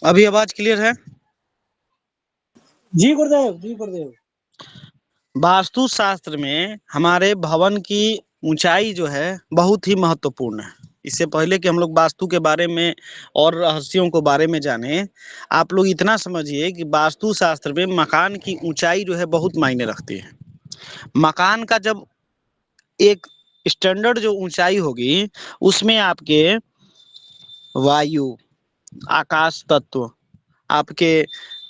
अभी आवाज क्लियर है? जी गुरुदेव, जी गुरुदेव। वास्तु शास्त्र में हमारे भवन की ऊंचाई जो है बहुत ही महत्वपूर्ण है। इससे पहले कि हम लोग वास्तु के बारे में और रहस्यों को बारे में जाने, आप लोग इतना समझिए कि वास्तु शास्त्र में मकान की ऊंचाई जो है बहुत मायने रखती है। मकान का जब एक स्टैंडर्ड जो ऊंचाई होगी, उसमें आपके वायु, आकाश तत्व, आपके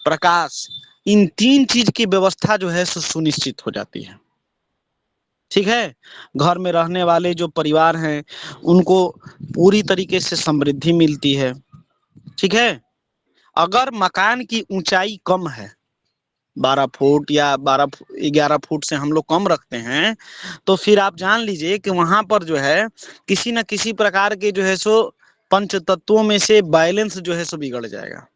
प्रकाश, इन 3 चीज की व्यवस्था जो है सुनिश्चित हो जाती है। ठीक है। घर में रहने वाले जो परिवार हैं, उनको पूरी तरीके से समृद्धि मिलती है। ठीक है। अगर मकान की ऊंचाई कम है, 12 फुट या 11 फुट से हम लोग कम रखते हैं, तो फिर आप जान लीजिए कि वहां पर जो है किसी न किसी प्रकार के जो है सो पंच तत्वों में से बैलेंस जो है सो बिगड़ जाएगा।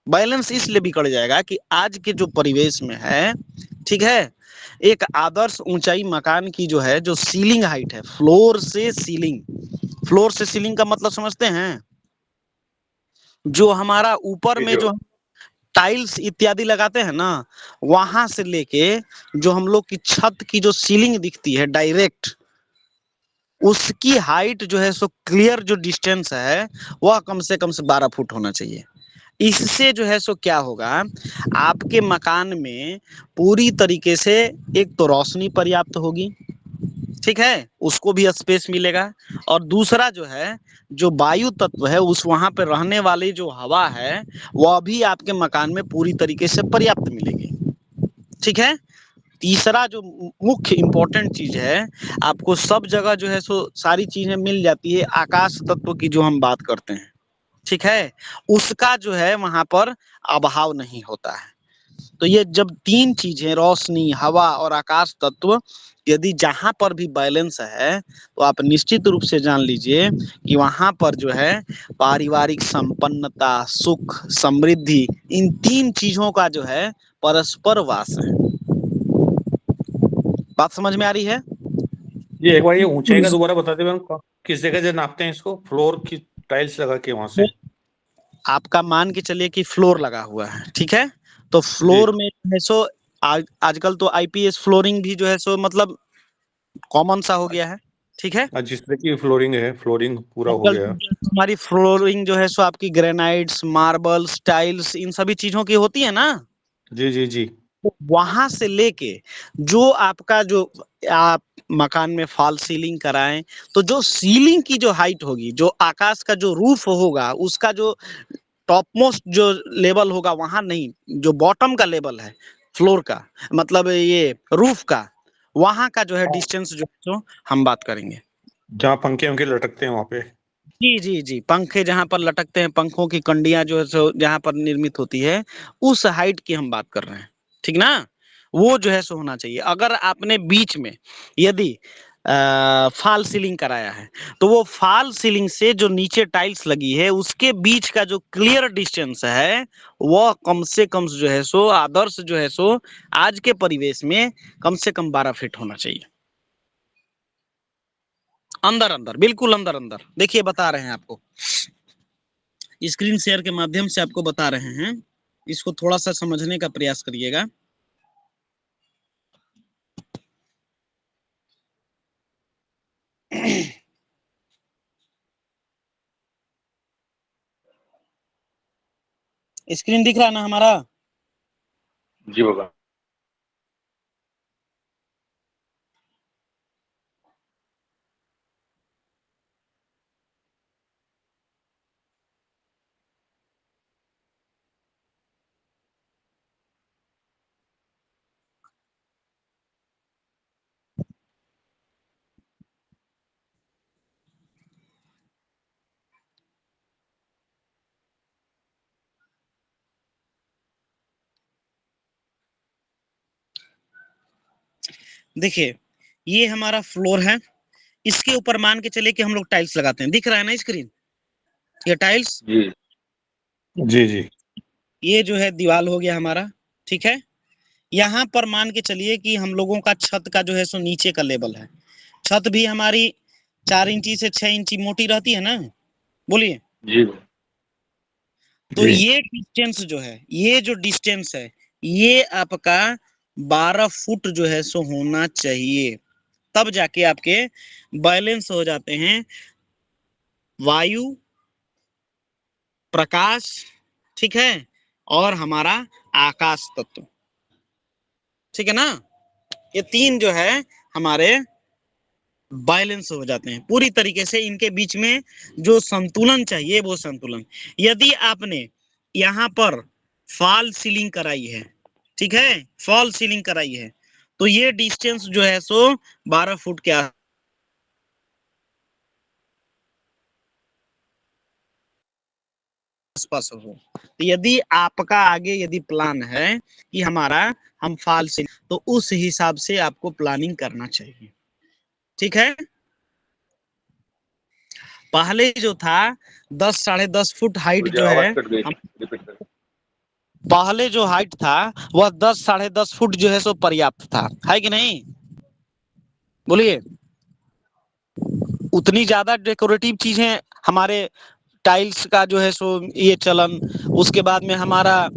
बैलेंस इसलिए बिगड़ जाएगा कि आज के जो परिवेश में है, ठीक है, एक आदर्श ऊंचाई मकान की जो है, जो सीलिंग हाइट है, फ्लोर से सीलिंग का मतलब समझते हैं? जो हमारा ऊपर में जो टाइल्स इत्यादि लगाते हैं ना, वहां से लेके जो हम लोग की छत की जो सीलिंग दिखती है डायरेक्ट, उसकी हाइट जो है सो क्लियर जो डिस्टेंस है, वह कम से कम 12 फुट होना चाहिए। इससे जो है सो क्या होगा, आपके मकान में पूरी तरीके से एक तो रोशनी पर्याप्त होगी, ठीक है, उसको भी स्पेस मिलेगा, और दूसरा जो है, जो वायु तत्व है, उस वहां पे रहने वाली जो हवा है, वह भी आपके मकान में पूरी तरीके से पर्याप्त मिलेगी। ठीक है। तीसरा जो मुख्य इंपॉर्टेंट चीज है, आपको सब जगह जो है सो सारी चीजें मिल जाती है, आकाश तत्व की जो हम बात करते हैं, ठीक है, उसका जो है वहां पर अभाव नहीं होता है। तो ये जब 3 चीजें, रोशनी, हवा और आकाश तत्व, यदि जहां पर भी बैलेंस है, तो आप निश्चित रूप से जान लीजिए कि वहां पर जो है पारिवारिक संपन्नता, सुख, समृद्धि, इन 3 चीजों का जो है परस्पर वास है। बात समझ में आ रही है? ये एक बार ये ऊंचाई का दोबारा बता दे, किस जगह से नापते हैं इसको? फ्लोर की टाइल्स लगा के वहां से? आपका मान के चलिए कि फ्लोर लगा हुआ है, ठीक है, तो फ्लोर में जो है सो आजकल तो आईपीएस फ्लोरिंग भी जो है सो मतलब कॉमन सा हो गया है, ठीक है। जिस तरह की फ्लोरिंग है, फ्लोरिंग पूरा हो आजकल गया। हमारी फ्लोरिंग जो है सो आपकी ग्रेनाइट्स, मार्बल्स, टाइल्स, इन सभी चीजों की होती है ना। जी जी जी। तो वहां से लेके जो आपका जो आप मकान में फॉल सीलिंग कराएं, तो जो सीलिंग की जो हाइट होगी, जो आकाश का जो रूफ होगा, उसका जो टॉप मोस्ट जो लेवल होगा, वहां नहीं, जो बॉटम का लेवल है फ्लोर का, मतलब ये रूफ का, वहां का जो है डिस्टेंस जो है सो हम बात करेंगे। जहाँ पंखे उनके लटकते हैं वहां पे। जी जी जी, पंखे जहां पर लटकते हैं, पंखों की कंडियां जो है सो जहां पर निर्मित होती है, उस हाइट की हम बात कर रहे हैं, ठीक ना। वो जो है सो होना चाहिए। अगर आपने बीच में यदि फॉल सीलिंग कराया है, तो वो फॉल सीलिंग से जो नीचे टाइल्स लगी है, उसके बीच का जो क्लियर डिस्टेंस है, वह कम से कम जो है सो आदर्श जो है सो आज के परिवेश में कम से कम 12 फीट होना चाहिए। अंदर अंदर, बिल्कुल अंदर अंदर। देखिए बता रहे हैं आपको, स्क्रीन शेयर के माध्यम से आपको बता रहे हैं, इसको थोड़ा सा समझने का प्रयास करिएगा। स्क्रीन दिख रहा है ना हमारा? जी बाबा। देखिए, ये हमारा फ्लोर है, इसके ऊपर मान के चलिए कि हम लोग टाइल्स लगाते हैं। दिख रहा है ना स्क्रीन, ये टाइल्स? जी जी जी। ये जो है दीवार हो गया हमारा, ठीक है। यहाँ पर मान के चलिए कि हम लोगों का छत का जो है सो नीचे का लेवल है। छत भी हमारी 4 इंची से 6 इंची मोटी रहती है ना, बोलिए। जी तो ये डिस्टेंस जो है, ये जो डिस्टेंस है, ये आपका 12 फुट जो है सो होना चाहिए, तब जाके आपके बैलेंस हो जाते हैं वायु, प्रकाश, ठीक है, और हमारा आकाश तत्व, ठीक है ना। ये तीन जो है हमारे बैलेंस हो जाते हैं पूरी तरीके से, इनके बीच में जो संतुलन चाहिए वो संतुलन। यदि आपने यहाँ पर फॉल सीलिंग कराई है, ठीक है, फॉल सीलिंग कराई है, तो ये डिस्टेंस जो है सो 12 फुट के आसपास हो। तो यदि आपका आगे यदि प्लान है कि हमारा हम फॉल सीलिंग, तो उस हिसाब से आपको प्लानिंग करना चाहिए, ठीक है। पहले जो था 10 साढ़े 10 फुट हाइट जो है, पहले जो हाइट था वह 10 साढ़े 10 फुट जो है सो पर्याप्त था, है कि नहीं, बोलिए। उतनी ज्यादा डेकोरेटिव चीजें हमारे टाइल्स का जो है सो ये चलन, उसके बाद में हमारा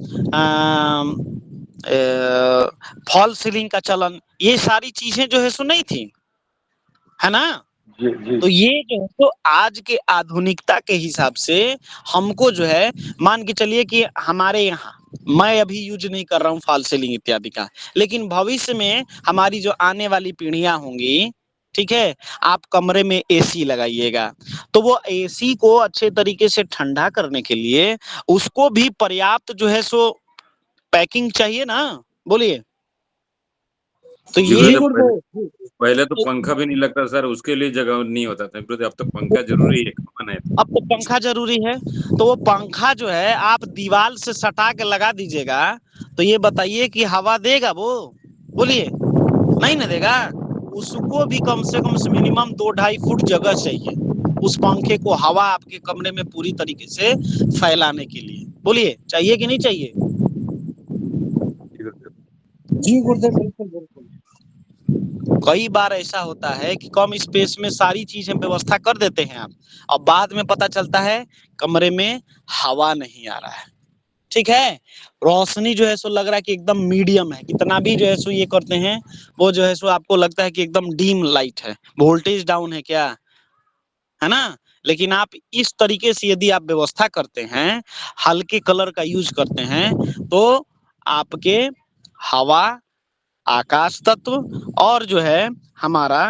फॉल सीलिंग का चलन, ये सारी चीजें जो है सो नहीं थी, है ना। तो ये जो है तो आज के आधुनिकता के हिसाब से हमको जो है, मान के चलिए कि हमारे यहाँ मैं अभी यूज नहीं कर रहा हूँ फॉल सीलिंग इत्यादि का, लेकिन भविष्य में हमारी जो आने वाली पीढ़ियां होंगी, ठीक है, आप कमरे में एसी लगाइएगा, तो वो एसी को अच्छे तरीके से ठंडा करने के लिए उसको भी पर्याप्त जो है सो पैकिंग चाहिए ना, बोलिए। तो ये पहले तो पंखा भी नहीं लगता सर, उसके लिए जगह नहीं होता था, अब तो पंखा जरूरी है, कमन है। अब तो पंखा जरूरी है, तो वो पंखा जो है आप दीवार से सटा के लगा दीजिएगा, तो ये बताइए कि हवा देगा वो, बोलिए, नहीं ना देगा। उसको भी कम से कम मिनिमम 2-2.5 फुट जगह चाहिए उस पंखे को हवा आपके कमरे में पूरी तरीके से फैलाने के लिए, बोलिए, चाहिए कि नहीं चाहिए। जी गुरुदेव, बिल्कुल बिल्कुल। कई बार ऐसा होता है कि कम स्पेस में सारी चीजें व्यवस्था कर देते हैं आप, और बाद में पता चलता है कमरे में हवा नहीं आ रहा है, ठीक है, रोशनी जो है सो लग रहा है कि एकदम मीडियम है, कितना भी जो है सो ये करते हैं वो जो है सो आपको लगता है कि एकदम डीम लाइट है, वोल्टेज डाउन है क्या, है ना। लेकिन आप इस तरीके से यदि आप व्यवस्था करते हैं, हल्के कलर का यूज करते हैं, तो आपके हवा, आकाश तत्व और जो है हमारा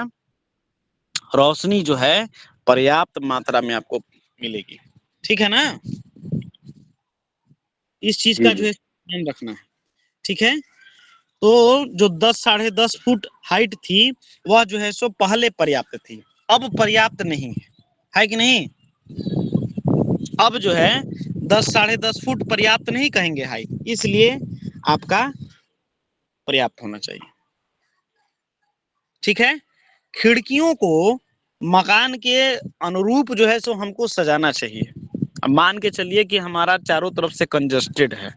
रोशनी जो है पर्याप्त मात्रा में आपको मिलेगी, ठीक है ना। इस चीज का जो है ध्यान रखना है, ठीक है। तो जो 10 साढ़े 10 फुट हाइट थी वह जो है सो पहले पर्याप्त थी, अब पर्याप्त नहीं है कि नहीं। अब जो है 10 साढ़े 10 फुट पर्याप्त नहीं कहेंगे हाइट, इसलिए आपका पर्याप्त होना चाहिए, ठीक है। खिड़कियों को मकान के अनुरूप जो है सो हमको सजाना चाहिए। अब मान के चलिए कि हमारा चारों तरफ से कंजस्टेड है,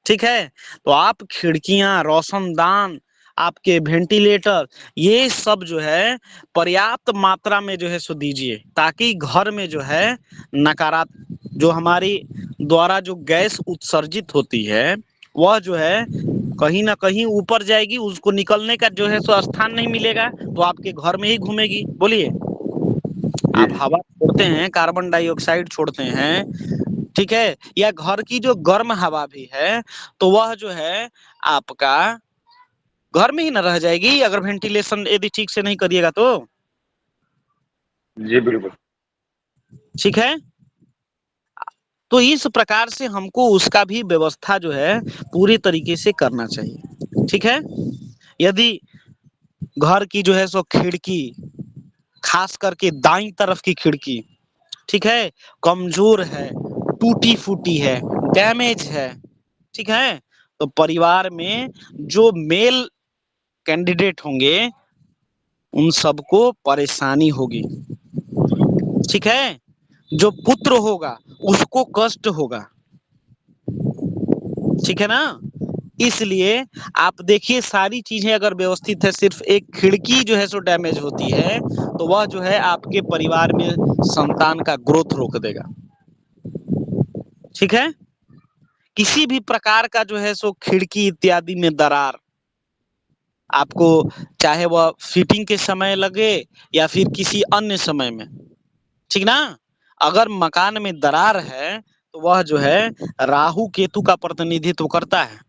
ठीक है, तो आप खिड़कियां, रोशनदान, आपके वेंटिलेटर, ये सब जो है पर्याप्त मात्रा में जो है सो दीजिए, ताकि घर में जो है नकारात्मक जो हमारी द्वारा जो गैस उत्सर्जित होती है वह जो है कहीं ना कहीं ऊपर जाएगी, उसको निकलने का जो है सो स्थान नहीं मिलेगा, तो आपके घर में ही घूमेगी, बोलिए। आप हवा छोड़ते हैं, कार्बन डाइऑक्साइड छोड़ते हैं, ठीक है, या घर की जो गर्म हवा भी है तो वह जो है आपका घर में ही ना रह जाएगी, अगर वेंटिलेशन यदि ठीक से नहीं करिएगा तो। जी बिल्कुल, ठीक है। तो इस प्रकार से हमको उसका भी व्यवस्था जो है पूरी तरीके से करना चाहिए, ठीक है। यदि घर की जो है सो खिड़की, खास करके दाईं तरफ की खिड़की, ठीक है, कमजोर है, टूटी फूटी है, डैमेज है, ठीक है, तो परिवार में जो मेल कैंडिडेट होंगे उन सबको परेशानी होगी, ठीक है। जो पुत्र होगा उसको कष्ट होगा, ठीक है ना। इसलिए आप देखिए सारी चीजें अगर व्यवस्थित है, सिर्फ एक खिड़की जो है सो डैमेज होती है तो वह जो है आपके परिवार में संतान का ग्रोथ रोक देगा, ठीक है। किसी भी प्रकार का जो है सो खिड़की इत्यादि में दरार आपको, चाहे वह फिटिंग के समय लगे या फिर किसी अन्य समय में, ठीक ना, अगर मकान में दरार है तो वह जो है राहु केतु का प्रतिनिधित्व करता है,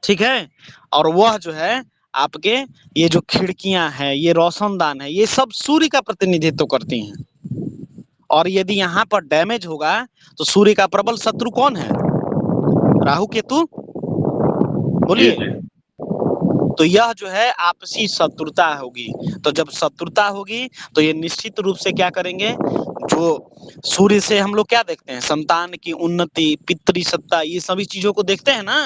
ठीक है। और वह जो है आपके ये जो खिड़कियां हैं, ये रोशनदान है, ये सब सूर्य का प्रतिनिधित्व करती हैं। और यदि यहाँ पर डैमेज होगा तो सूर्य का प्रबल शत्रु कौन है? राहु केतु, बोलिए। तो यह जो है आपसी शत्रुता होगी। तो जब शत्रुता होगी तो ये निश्चित रूप से क्या करेंगे, जो सूर्य से हम लोग क्या देखते हैं, संतान की उन्नति, पितृ सत्ता, ये सभी चीजों को देखते हैं ना,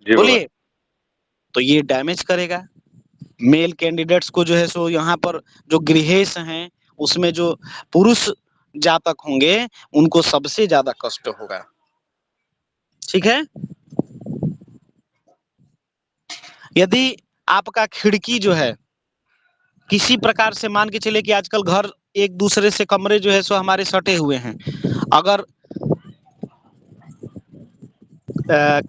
बोलिए। तो ये डैमेज करेगा मेल कैंडिडेट्स को, जो है सो यहाँ पर जो गृहेश हैं उसमें जो पुरुष जातक होंगे उनको सबसे ज्यादा कष्ट होगा, ठीक है। यदि आपका खिड़की जो है किसी प्रकार से, मान के चले कि आजकल घर एक दूसरे से कमरे जो है सो हमारे सटे हुए हैं, अगर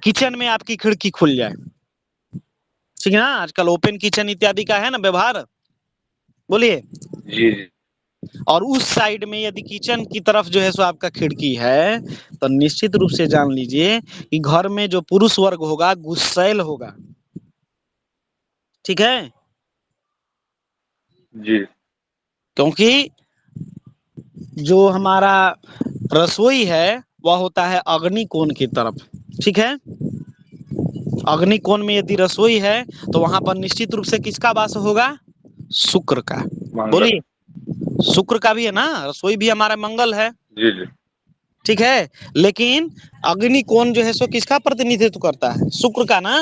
किचन में आपकी खिड़की खुल जाए, ठीक है ना, आजकल ओपन किचन इत्यादि का है ना व्यवहार, बोलिए जी जी। और उस साइड में यदि किचन की तरफ जो है सो आपका खिड़की है तो निश्चित रूप से जान लीजिए कि घर में जो पुरुष वर्ग होगा गुस्सैल होगा, ठीक है जी। क्योंकि जो हमारा रसोई है वह होता है अग्नि कोण की तरफ, ठीक है। अग्नि कोण में यदि रसोई है तो वहां पर निश्चित रूप से किसका वास होगा? शुक्र का, बोलिए। शुक्र का भी है ना, रसोई भी हमारा मंगल है, जी जी। ठीक है। लेकिन अग्नि कोण जो है सो किसका प्रतिनिधित्व करता है? शुक्र का ना,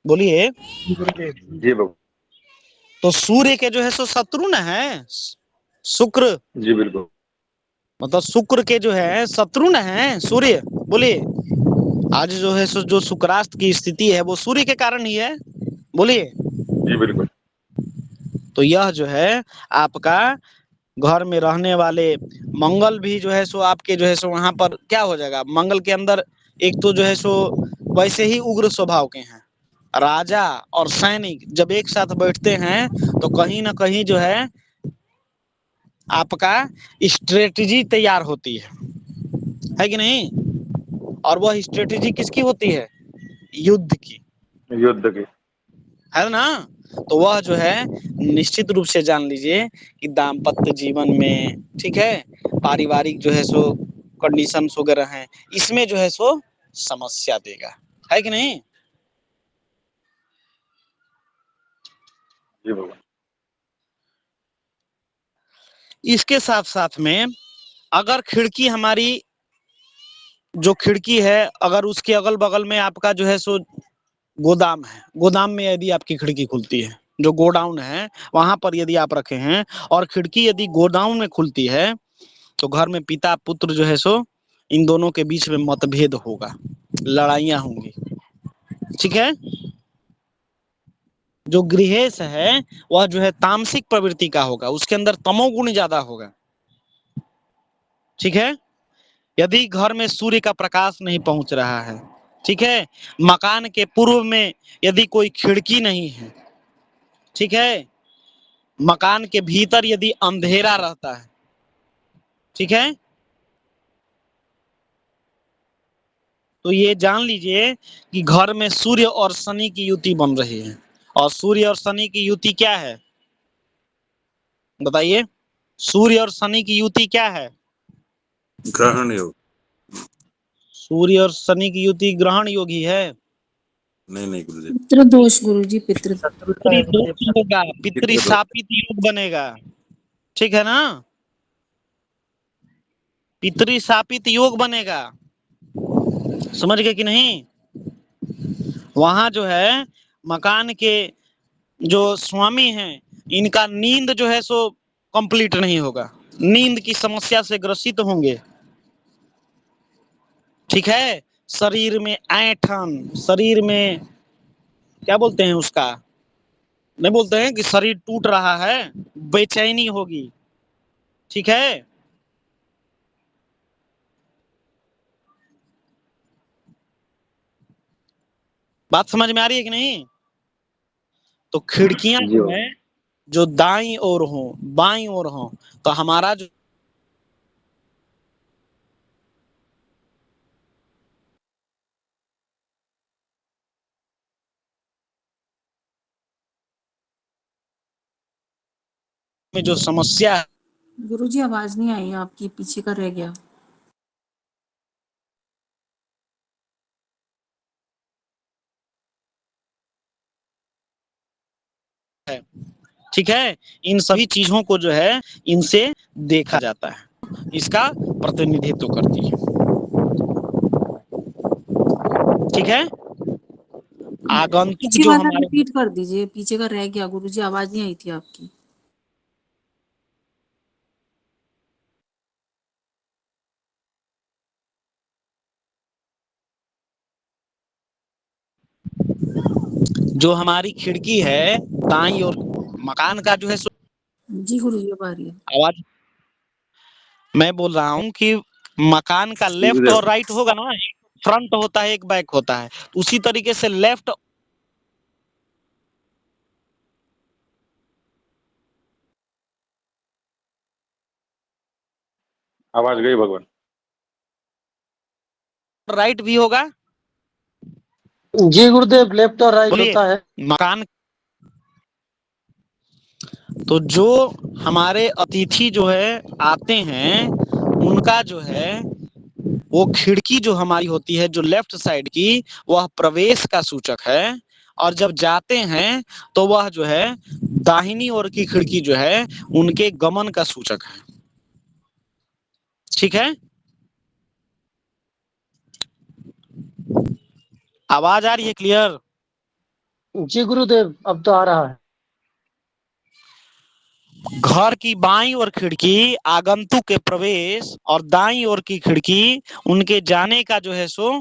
बोलिए। जी बाबू। तो सूर्य के जो है सो शत्रु न है शुक्र, जी बिल्कुल। मतलब शुक्र के जो है शत्रु न है सूर्य, बोलिए। आज जो है सो जो शुक्रास्त की स्थिति है वो सूर्य के कारण ही है, बोलिए। जी बिल्कुल। तो यह जो है आपका घर में रहने वाले मंगल भी जो है सो आपके जो है सो वहां पर क्या हो जाएगा, मंगल के अंदर एक तो जो है सो वैसे ही उग्र स्वभाव के हैं, राजा और सैनिक जब एक साथ बैठते हैं तो कहीं ना कहीं जो है आपका स्ट्रेटजी तैयार होती है कि नहीं? और वह स्ट्रेटजी किसकी होती है? युद्ध की, युद्ध की। है ना। तो वह जो है निश्चित रूप से जान लीजिए कि दाम्पत्य जीवन में, ठीक है, पारिवारिक जो है सो कंडीशंस वगैरह हैं, इसमें जो है सो समस्या देगा, है कि नहीं? जी बाबू। इसके साथ साथ में अगर खिड़की हमारी जो खिड़की है, अगर उसके अगल बगल में आपका जो है सो गोदाम है, गोदाम में यदि आपकी खिड़की खुलती है, जो गोडाउन है वहां पर यदि आप रखे हैं और खिड़की यदि गोडाउन में खुलती है तो घर में पिता पुत्र जो है सो इन दोनों के बीच में मतभेद होगा, लड़ाइयां होंगी, ठीक है। जो गृहेश है वह जो है तामसिक प्रवृत्ति का होगा, उसके अंदर तमोगुण ज्यादा होगा, ठीक है। यदि घर में सूर्य का प्रकाश नहीं पहुंच रहा है, ठीक है, मकान के पूर्व में यदि कोई खिड़की नहीं है, ठीक है, मकान के भीतर यदि अंधेरा रहता है, ठीक है, तो ये जान लीजिए कि घर में सूर्य और शनि की युति बन रही है। और सूर्य और शनि की युति क्या है बताइए? सूर्य और शनि की युति क्या है? ग्रहण योग। सूर्य और शनि की युति ग्रहण योगी है। नहीं नहीं गुरुदेव, पितृदोष गुरुजी, पितृदोष। पितृदोष होगा, पितृशापित योग बनेगा, ठीक है ना, पितृशापित योग बनेगा, समझ गए कि नहीं? वहां जो है मकान के जो स्वामी हैं इनका नींद जो है सो कंप्लीट नहीं होगा, नींद की समस्या से ग्रसित होंगे, ठीक है। शरीर में ऐंठन, शरीर में क्या बोलते हैं उसका, नहीं बोलते हैं कि शरीर टूट रहा है, बेचैनी होगी, ठीक है। बात समझ में आ रही है कि नहीं? तो खिड़कियां जी जो बाबा। है जो दाईं ओर हो बाईं ओर हो, तो हमारा जो में जो समस्या है गुरुजी आवाज नहीं आई आपकी, पीछे का रह गया। ठीक है, इन सभी चीजों को जो है इनसे देखा जाता है, इसका प्रतिनिधित्व करती है। ठीक है, आगंतुक पीछे जो वाला हमारे रिपीट कर दीजिए, पीछे का रह गया गुरुजी, आवाज नहीं आई थी आपकी। जो हमारी खिड़की है दाईं ओर मकान का जो है जी गुरुजी अब आ रही है। आवाज मैं बोल रहा हूँ कि मकान का लेफ्ट और राइट होगा ना, एक फ्रंट होता है एक बैक होता है, उसी तरीके से लेफ्ट आवाज गई भगवान। राइट भी होगा। जी गुरुदेव, लेफ्ट और राइट बोलिए, होता है। मकान तो जो हमारे अतिथि जो है आते हैं उनका जो है वो खिड़की जो हमारी होती है जो लेफ्ट साइड की, वह प्रवेश का सूचक है, और जब जाते हैं तो वह जो है दाहिनी ओर की खिड़की जो है उनके गमन का सूचक है। ठीक है, आवाज आ रही है क्लियर? जी गुरुदेव, अब तो आ रहा है। घर की बाईं ओर खिड़की आगंतुक के प्रवेश और दाईं ओर की खिड़की उनके जाने का जो है सो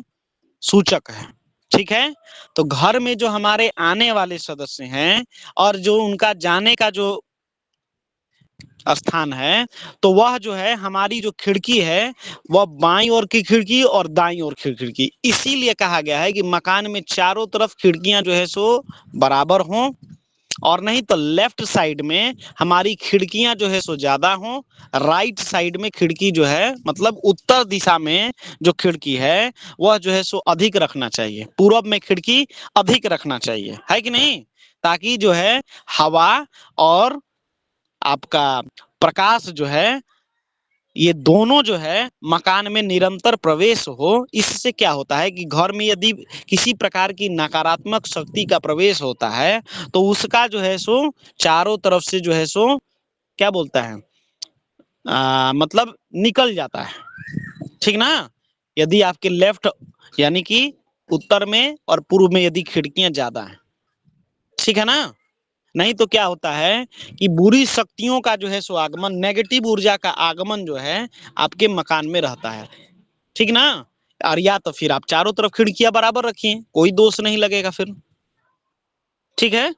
सूचक है। ठीक है, तो घर में जो हमारे आने वाले सदस्य हैं और जो उनका जाने का जो स्थान है, तो वह जो है हमारी जो खिड़की है वह बाईं ओर की खिड़की और दाईं ओर की खिड़की, इसीलिए कहा गया है कि मकान में चारों तरफ खिड़कियां जो है सो बराबर हों, और नहीं तो लेफ्ट साइड में हमारी खिड़कियां जो है सो ज्यादा हों, राइट साइड में खिड़की जो है मतलब उत्तर दिशा में जो खिड़की है वह जो है सो अधिक रखना चाहिए, पूरब में खिड़की अधिक रखना चाहिए, है कि नहीं? ताकि जो है हवा और आपका प्रकाश जो है ये दोनों जो है मकान में निरंतर प्रवेश हो। इससे क्या होता है कि घर में यदि किसी प्रकार की नकारात्मक शक्ति का प्रवेश होता है तो उसका जो है सो चारों तरफ से जो है सो क्या बोलता है मतलब निकल जाता है। ठीक ना? यदि आपके लेफ्ट यानी कि उत्तर में और पूर्व में यदि खिड़कियां ज्यादा हैं, ठीक है ना? नहीं तो क्या होता है कि बुरी शक्तियों का जो है सो आगमन, नेगेटिव ऊर्जा का आगमन जो है आपके मकान में रहता है। ठीक ना? और या तो फिर आप चारों तरफ खिड़कियां बराबर रखिए, कोई दोष नहीं लगेगा फिर। ठीक है,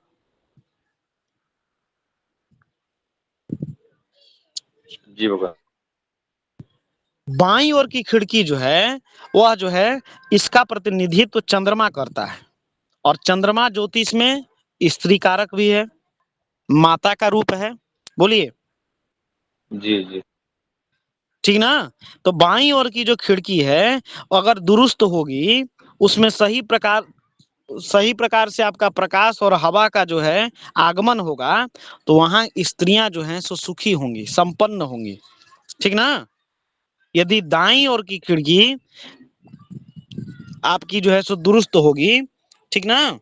जी भगवान। बाईं ओर की खिड़की जो है वह जो है इसका प्रतिनिधित्व चंद्रमा करता है, और चंद्रमा ज्योतिष में स्त्री कारक भी है, माता का रूप है। बोलिए, जी जी। ठीक ना? तो बाईं ओर की जो खिड़की है अगर दुरुस्त होगी, उसमें सही प्रकार से आपका प्रकाश और हवा का जो है आगमन होगा, तो वहां स्त्रियां जो हैं सो सुखी होंगी, संपन्न होंगी। ठीक ना? यदि दाईं ओर की खिड़की आपकी जो है सो दुरुस्त होगी, ठीक ना,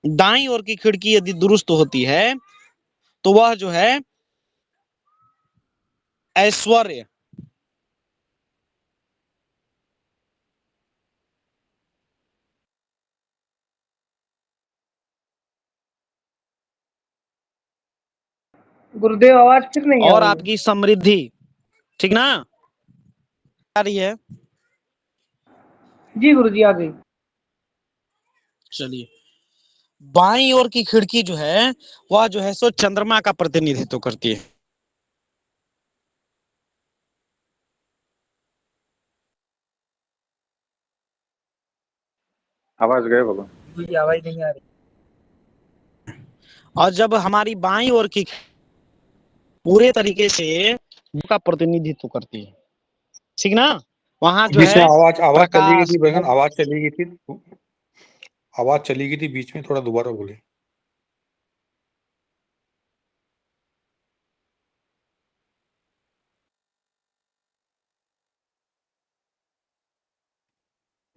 दाईं ओर की खिड़की यदि दुरुस्त होती है तो वह जो है ऐश्वर्य, गुरुदेव आवाज फिर नहीं आ और रही है। आपकी समृद्धि, ठीक ना, आ रही है? जी गुरुजी आ गई। चलिए, बाईं ओर की खिड़की जो है वह जो है सो चंद्रमा का प्रतिनिधित्व करती है। आवाज गए बाबा। जी आवाज नहीं आ रही। और जब हमारी बाईं ओर की पूरे तरीके से का प्रतिनिधित्व करती है, ठीक ना, वहां जो बीच में है आवाज चली गई प्रकाश, थी बहन, आवाज चली गई थी, आवाज चली गई थी बीच में, थोड़ा दोबारा बोले।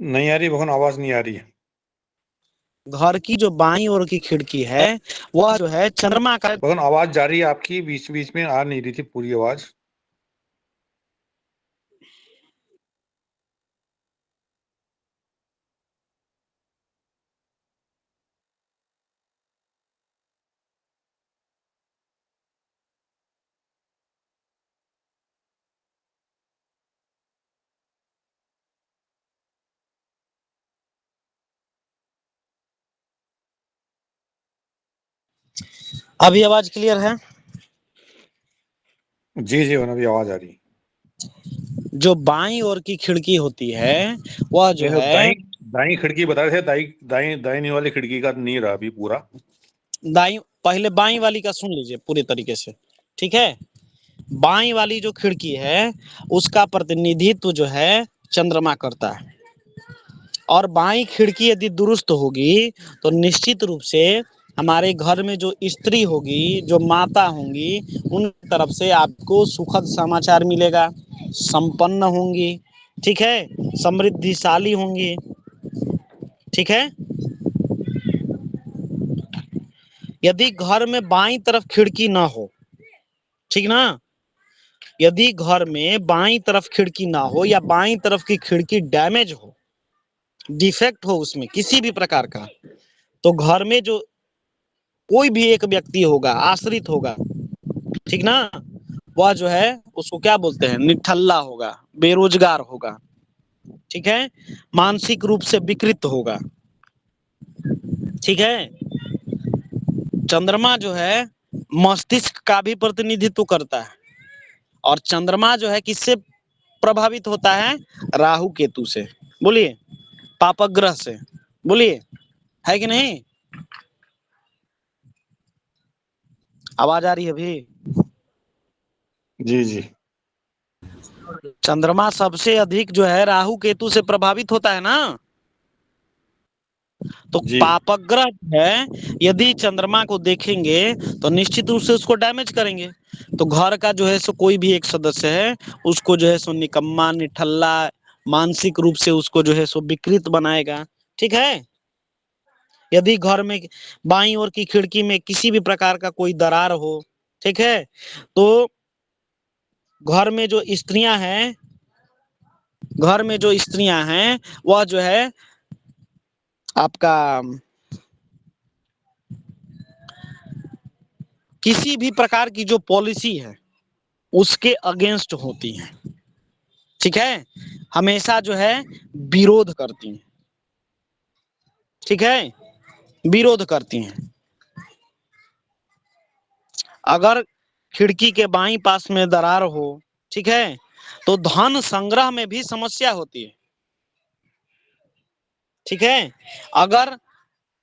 नहीं आ रही बहन, आवाज नहीं आ रही है। घर की जो बाईं ओर की खिड़की है वह जो है चंद्रमा का। बहन आवाज जा रही है आपकी, बीच बीच में आ नहीं रही थी पूरी आवाज। अभी आवाज क्लियर है? जी जी बहन, अभी आवाज आ रही है। जो बाईं ओर की खिड़की होती है वह जो ये है दाई दाई खिड़की बता रहे थे, दाई वाली खिड़की का नहीं रहा अभी पूरा। दाईं, पहले बाईं वाली का सुन लीजिए पूरे तरीके से, ठीक है। बाईं वाली जो खिड़की है उसका प्रतिनिधित्व जो है चंद्रमा करता है, और बाईं खिड़की यदि दुरुस्त होगी तो निश्चित रूप से हमारे घर में जो स्त्री होगी, जो माता होंगी, उन तरफ से आपको सुखद समाचार मिलेगा, संपन्न होंगी, ठीक है, समृद्धिशाली होंगी, ठीक है। यदि घर में बाईं तरफ खिड़की ना हो, ठीक ना, यदि घर में बाईं तरफ खिड़की ना हो या बाईं तरफ की खिड़की डैमेज हो, डिफेक्ट हो उसमें किसी भी प्रकार का, तो घर में जो कोई भी एक व्यक्ति होगा, आश्रित होगा, ठीक ना, वह जो है उसको क्या बोलते हैं, निठल्ला होगा, बेरोजगार होगा, ठीक है, मानसिक रूप से विकृत होगा, ठीक है। चंद्रमा जो है मस्तिष्क का भी प्रतिनिधित्व करता है, और चंद्रमा जो है किससे प्रभावित होता है, राहु केतु से, बोलिए, पापग्रह से, बोलिए, है कि नहीं? आवाज आ रही है अभी? जी जी चंद्रमा सबसे अधिक जो है राहु केतु से प्रभावित होता है ना, तो जी पापग्रह है यदि चंद्रमा को देखेंगे तो निश्चित रूप से उसको डैमेज करेंगे, तो घर का जो है सो कोई भी एक सदस्य है उसको जो है सो निकम्मा, निठल्ला, मानसिक रूप से उसको जो है सो विकृत बनाएगा, ठीक है। यदि घर में बाईं ओर की खिड़की में किसी भी प्रकार का कोई दरार हो, ठीक है, तो घर में जो स्त्रियां हैं, घर में जो स्त्रियां हैं वह जो है आपका किसी भी प्रकार की जो पॉलिसी है उसके अगेंस्ट होती हैं, ठीक है, हमेशा जो है विरोध करती हैं, ठीक है, विरोध करती हैं। अगर खिड़की के बाईं पास में दरार हो, ठीक है, तो धन संग्रह में भी समस्या होती है, ठीक है। अगर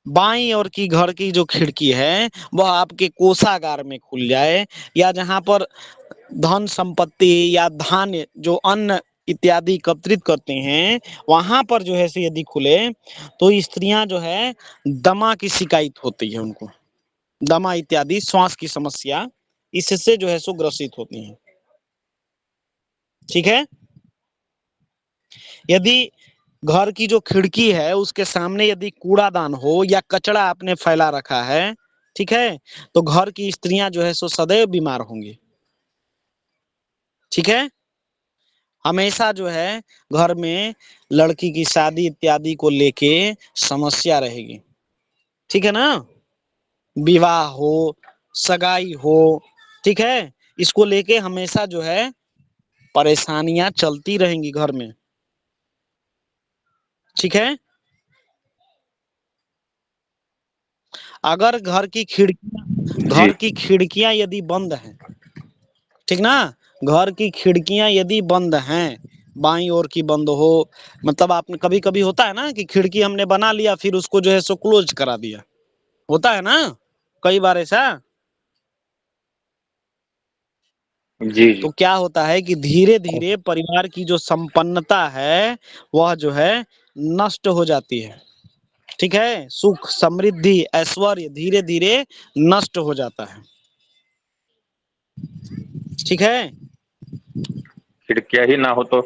बाईं ओर की घर की जो खिड़की है वह आपके कोषागार में खुल जाए, या जहां पर धन संपत्ति या धान्य जो अन्न इत्यादि एकत्रित करते हैं वहां पर जो है से यदि खुले, तो स्त्रियां जो है दमा की शिकायत होती है उनको, दमा इत्यादि श्वास की समस्या, इससे जो है सो ग्रसित होती हैं, ठीक है। यदि घर की जो खिड़की है उसके सामने यदि कूड़ादान हो या कचरा आपने फैला रखा है, ठीक है, तो घर की स्त्रियां जो है सो सदैव बीमार होंगी, ठीक है। हमेशा जो है घर में लड़की की शादी इत्यादि को लेके समस्या रहेगी, ठीक है ना, विवाह हो, सगाई हो, ठीक है, इसको लेके हमेशा जो है परेशानियां चलती रहेंगी घर में, ठीक है। अगर जी घर की खिड़कियां यदि बंद हैं, ठीक ना, घर की खिड़कियां यदि बंद हैं बाईं ओर की बंद हो। मतलब आपने कभी कभी होता है ना कि खिड़की हमने बना लिया फिर उसको जो है सो क्लोज करा दिया, होता है ना कई बार ऐसा। जी जी तो क्या होता है कि धीरे धीरे परिवार की जो संपन्नता है वह जो है नष्ट हो जाती है। ठीक है, सुख समृद्धि ऐश्वर्य धीरे धीरे नष्ट हो जाता है। ठीक है, खिड़कियां ही ना हो तो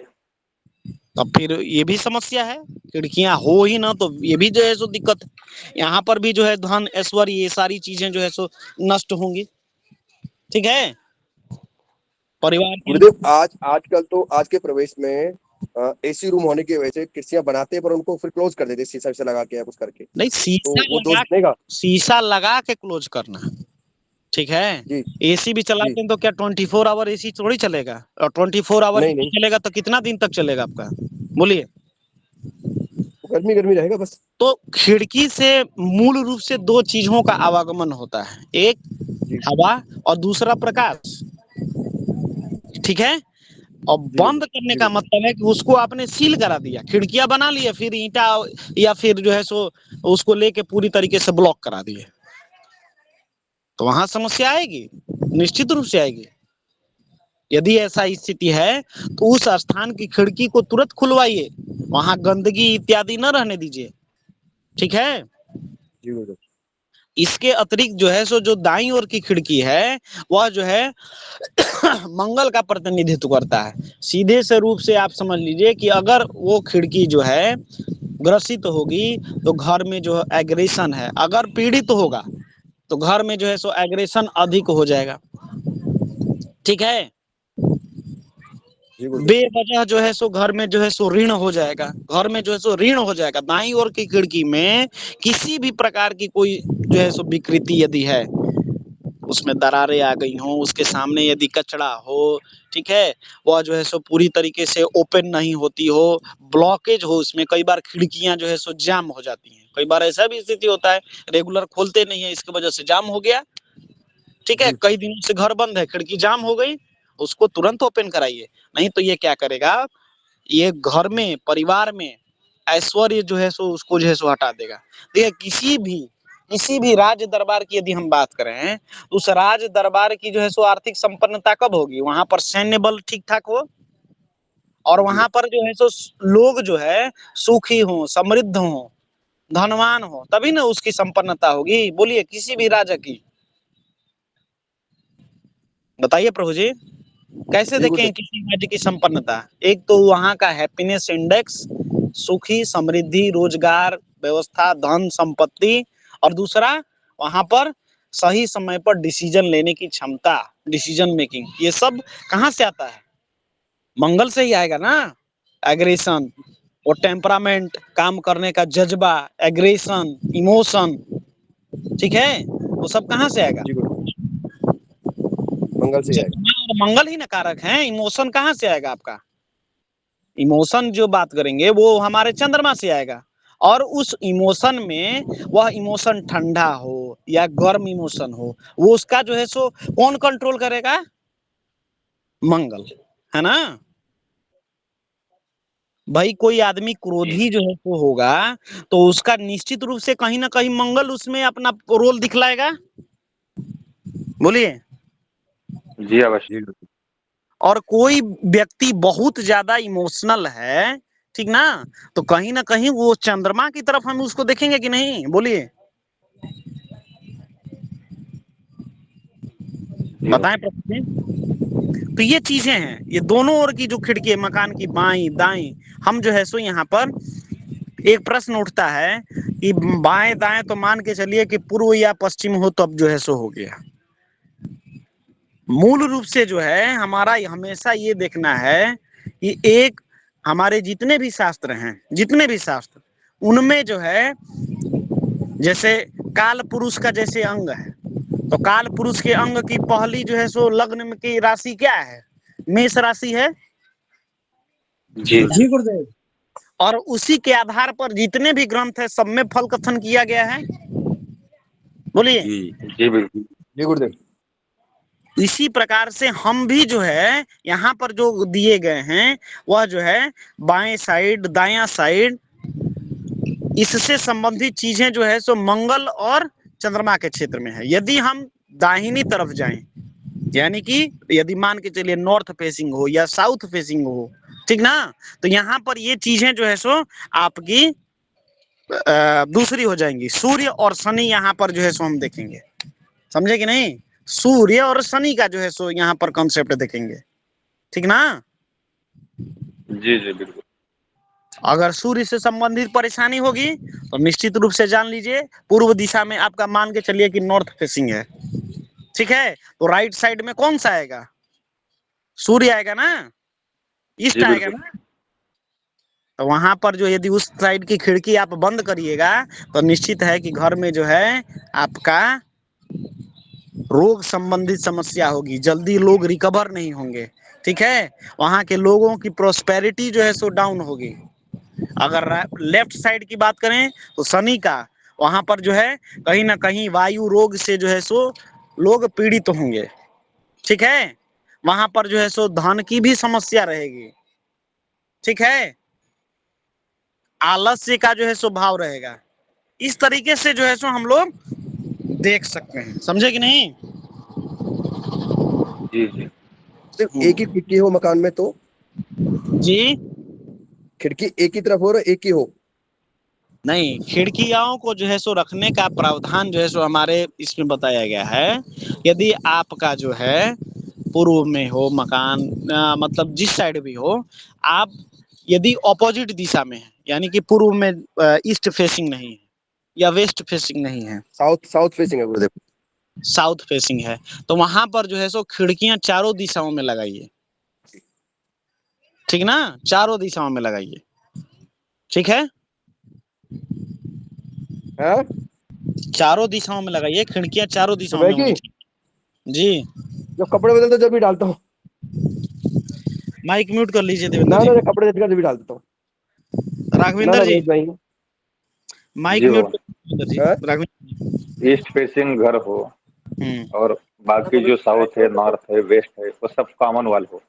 तब फिर ये भी समस्या है, खिड़कियां हो ही ना तो ये भी जो है सो दिक्कत है। यहाँ पर भी जो है धन ऐश्वर्य ये सारी चीजें जो है सो नष्ट होंगी। ठीक है, परिवार की गुरुदेव आजकल तो आज के प्रवेश में एसी रूम होने की वजह से खिड़कियां बनाते हैं पर उनको फिर क्लोज कर देते हैं शीशा लगा के या कुछ करके, नहीं, तो वो दोष बनेगा? शीशा लगा के क्लोज करना। ठीक है, जी एसी भी चलाते हैं तो क्या 24 आवर एसी थोड़ी चलेगा, और 24 आवर नहीं एसी नहीं, चलेगा तो कितना दिन तक चलेगा आपका, बोलिए। गर्मी गर्मी रहेगा बस। तो खिड़की से मूल रूप से दो चीजों का आवागमन होता है, एक जी हवा और दूसरा प्रकाश। ठीक है, और जी बंद गुरुदेव, करने जी का गुरुदेव। मतलब है कि उसको आपने सील करा दिया, खिड़कियां बना लिए फिर ईंटा या फिर जो है सो उसको लेके पूरी तरीके से ब्लॉक करा दिए, तो वहां समस्या आएगी, निश्चित रूप से आएगी। यदि ऐसा स्थिति है तो उस स्थान की खिड़की को तुरंत खुलवाइए, वहां गंदगी इत्यादि न रहने दीजिए। ठीक है, जी गुरुदेव। इसके अतिरिक्त जो है सो जो दाईं ओर की खिड़की है वह जो है मंगल का प्रतिनिधित्व करता है। सीधे से रूप से आप समझ लीजिए कि अगर वो खिड़की जो है ग्रसित होगी तो घर में जो एग्रेशन है, अगर पीड़ित होगा तो घर में जो है सो एग्रेशन अधिक हो जाएगा। ठीक है, जी गुरुदेव। बेवजह जो है सो घर में जो है सो ऋण हो जाएगा, घर में जो है सो ऋण हो जाएगा। दाईं ओर की खिड़की में किसी भी प्रकार की कोई जो है सो विकृति यदि है, उसमें दरारें आ गई हों, उसके सामने यदि कचरा हो, ठीक है, वह जो है सो पूरी तरीके से ओपन नहीं होती हो, ब्लॉकेज हो, उसमें कई बार खिड़कियां जो है सो जाम हो जाती हैं। कई बार ऐसा भी स्थिति होता है रेगुलर खोलते नहीं है, इसकी वजह से जाम हो गया। ठीक है, जी कई दिनों से घर बंद है, खिड़की जाम हो गई, उसको तुरंत ओपन कराइए, नहीं तो ये क्या करेगा, ये घर में परिवार में ऐश्वर्य जो है सो उसको जो है सो हटा देगा। देखिए किसी भी राज दरबार की यदि हम बात करें तो उस राज दरबार की जो है सो आर्थिक संपन्नता कब होगी, वहां पर सैन्य बल ठीक ठाक हो और जी वहां पर जो है सो लोग जो है सुखी हो, समृद्ध हो, धनवान हो, तभी ना उसकी संपन्नता होगी। बोलिए किसी भी राजा की, बताइए प्रभु जी, कैसे जी देखें गुरुदेव। किसी राज्य की संपन्नता। एक तो वहां का हैप्पीनेस इंडेक्स, सुखी समृद्धि रोजगार व्यवस्था धन संपत्ति, और दूसरा वहां पर सही समय पर डिसीजन लेने की क्षमता, डिसीजन मेकिंग, ये सब कहाँ से आता है, मंगल से ही आएगा ना। एग्रेशन और टेम्परामेंट, काम करने का जज्बा, एग्रेशन, इमोशन, ठीक है, वो सब कहाँ से आएगा, जी गुरुदेव, मंगल से आएगा। चंद्रमा और मंगल ही ना कारक हैं। इमोशन कहाँ से आएगा आपका, इमोशन जो बात करेंगे वो हमारे चंद्रमा से आएगा, और उस इमोशन में वह इमोशन ठंडा हो या गर्म इमोशन हो, वो उसका जो है सो कौन कंट्रोल करेगा, मंगल, है ना। भाई कोई आदमी क्रोधी जो है वो होगा तो उसका निश्चित रूप से कहीं ना कहीं मंगल उसमें अपना रोल दिखलाएगा, बोलिए। जी अवश्य। जी गुरुदेव। और कोई व्यक्ति बहुत ज्यादा इमोशनल है, ठीक ना, तो कहीं ना कहीं वो चंद्रमा की तरफ हम उसको देखेंगे कि नहीं, बोलिए, जी बताएं प्रभु जी। तो ये चीजें हैं, ये दोनों ओर की जो खिड़की है मकान की बाईं दाईं, हम जो है सो यहाँ पर एक प्रश्न उठता है कि बाएं दाएं तो मान के चलिए कि पूर्व या पश्चिम हो तो अब जो है सो हो गया। मूल रूप से जो है हमारा हमेशा ये देखना है कि एक हमारे जितने भी शास्त्र हैं, जितने भी शास्त्र, उनमें जो है जैसे काल पुरुष का जैसे अंग है, तो काल पुरुष के अंग की पहली जो है सो लग्न की राशि क्या है, मेष राशि है, जी जी गुरुदेव। और उसी के आधार पर जितने भी ग्रंथ है सब में फल कथन किया गया है, बोलिए। जी जी बिल्कुल। जी गुरुदेव। इसी प्रकार से हम भी जो है यहाँ पर जो दिए गए हैं वह जो है बाएं साइड दायां साइड इससे संबंधित चीजें जो है सो मंगल और चंद्रमा के क्षेत्र में है। यदि हम दाहिनी तरफ जाएं यानी कि यदि मान के चलिए नॉर्थ फेसिंग हो या साउथ फेसिंग हो, ठीक ना, तो यहाँ पर ये चीजें जो है सो आपकी दूसरी हो जाएंगी। सूर्य और शनि यहाँ पर जो है सो हम देखेंगे, समझे कि नहीं? सूर्य और शनि का जो है सो यहाँ पर कॉन्सेप्ट देखेंगे, ठीक ना। जी जी बिल्कुल। अगर सूर्य से संबंधित परेशानी होगी तो निश्चित रूप से जान लीजिए पूर्व दिशा में आपका मान के चलिए कि नॉर्थ फेसिंग है, ठीक है, तो राइट साइड में कौन सा आएगा? सूर्य आएगा ना, ईस्ट आएगा ना। तो वहां पर जो यदि उस साइड की खिड़की आप बंद करिएगा तो निश्चित है कि घर में जो है आपका रोग संबंधित समस्या होगी, जल्दी लोग रिकवर नहीं होंगे, ठीक है। वहां के लोगों की प्रोस्पेरिटी जो है सो डाउन होगी। अगर लेफ्ट साइड की बात करें तो शनि का वहां पर जो है कहीं ना कहीं वायु रोग से जो है सो लोग पीड़ित होंगे, ठीक है। वहां पर जो है सो धन की भी समस्या रहेगी, ठीक है। आलस्य का जो है सो भाव रहेगा। इस तरीके से जो है सो हम लोग देख सकते हैं, समझे कि नहीं? जी जी। सिर्फ एक ही खिड़की हो मकान में तो जी खिड़की एक ही तरफ हो और एक ही हो? नहीं, खिड़कियों को जो है सो रखने का प्रावधान जो है सो हमारे इसमें बताया गया है। यदि आपका जो है पूर्व में हो मकान, मतलब जिस साइड भी हो, आप यदि ऑपोजिट दिशा में है यानी कि पूर्व में ईस्ट फेसिंग नहीं है या वेस्ट फेसिंग नहीं है, साउथ फेसिंग है गुरुदेव, साउथ फेसिंग है, तो वहां पर जो है सो खिड़कियां चारों दिशाओं में लगाइए, ठीक ना, चारों दिशाओं में लगाइए, ठीक है। हाँ? चारों दिशाओं में लगाइए, खिड़कियां चारों दिशाओं में होंगी जी। जब कपड़े बदलते जब भी डालता हूँ, माइक म्यूट कर लीजिए ना देवेंद्र ना जी। कपड़े देख कर जब भी डाल देता हूँ। राघवेंद्र जी नहीं माइक जी म्यूट बाबा। कर जी। हाँ? राघवेंद्र ईस्ट फेसिंग घर हो जी। और बाकी जो साउथ है नॉर्थ है वेस्ट है वो सब कॉमन वाल हो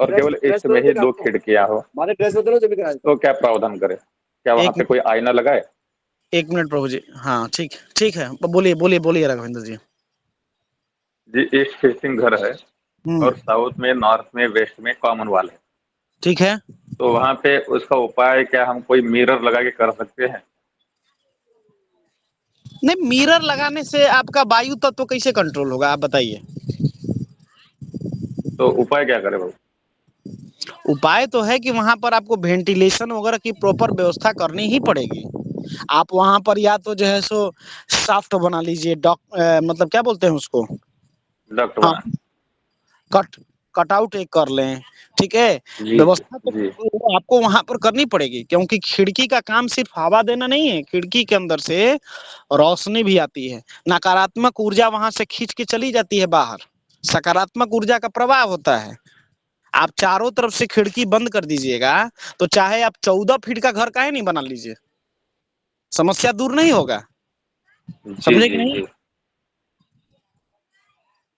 और केवल ईस्ट में ही 2 खिड़कियां हो, हमारे ड्रेस बदलो जब भी कराए तो क्या प्रावधान करे? क्या वहां पे कोई आईना लगाए? एक मिनट प्रभु जी, हाँ ठीक ठीक है, बोलिए बोलिए बोलिए राघवेंद्र जी। जी ईस्ट फेसिंग घर है और साउथ में नॉर्थ में वेस्ट में कॉमन वाल है, ठीक है। तो वहां पे उसका उपाय क्या हम कोई मिरर लगा के कर सकते हैं? नहीं, मिरर लगाने से आपका वायु तत्व कैसे कंट्रोल होगा, आप बताइए। तो उपाय क्या करे बाबू? उपाय तो है कि वहां पर आपको वेंटिलेशन वगैरह की प्रॉपर व्यवस्था करनी ही पड़ेगी। आप वहां पर या तो जो है सो शाफ्ट बना लीजिए, मतलब क्या बोलते हैं उसको, डक्ट हाँ, बना। कट आउट एक कर लें, ठीक है। जी व्यवस्था जी तो आपको वहां पर करनी पड़ेगी, क्योंकि खिड़की का काम सिर्फ हवा देना नहीं है, खिड़की के अंदर से रोशनी भी आती है, नकारात्मक ऊर्जा वहां से खींच के चली जाती है बाहर, सकारात्मक ऊर्जा का प्रवाह होता है। आप चारों तरफ से खिड़की बंद कर दीजिएगा तो चाहे आप 14 फीट का घर काहे नहीं बना लीजिए, समस्या दूर नहीं होगा, जी समझे कि जी नहीं? जी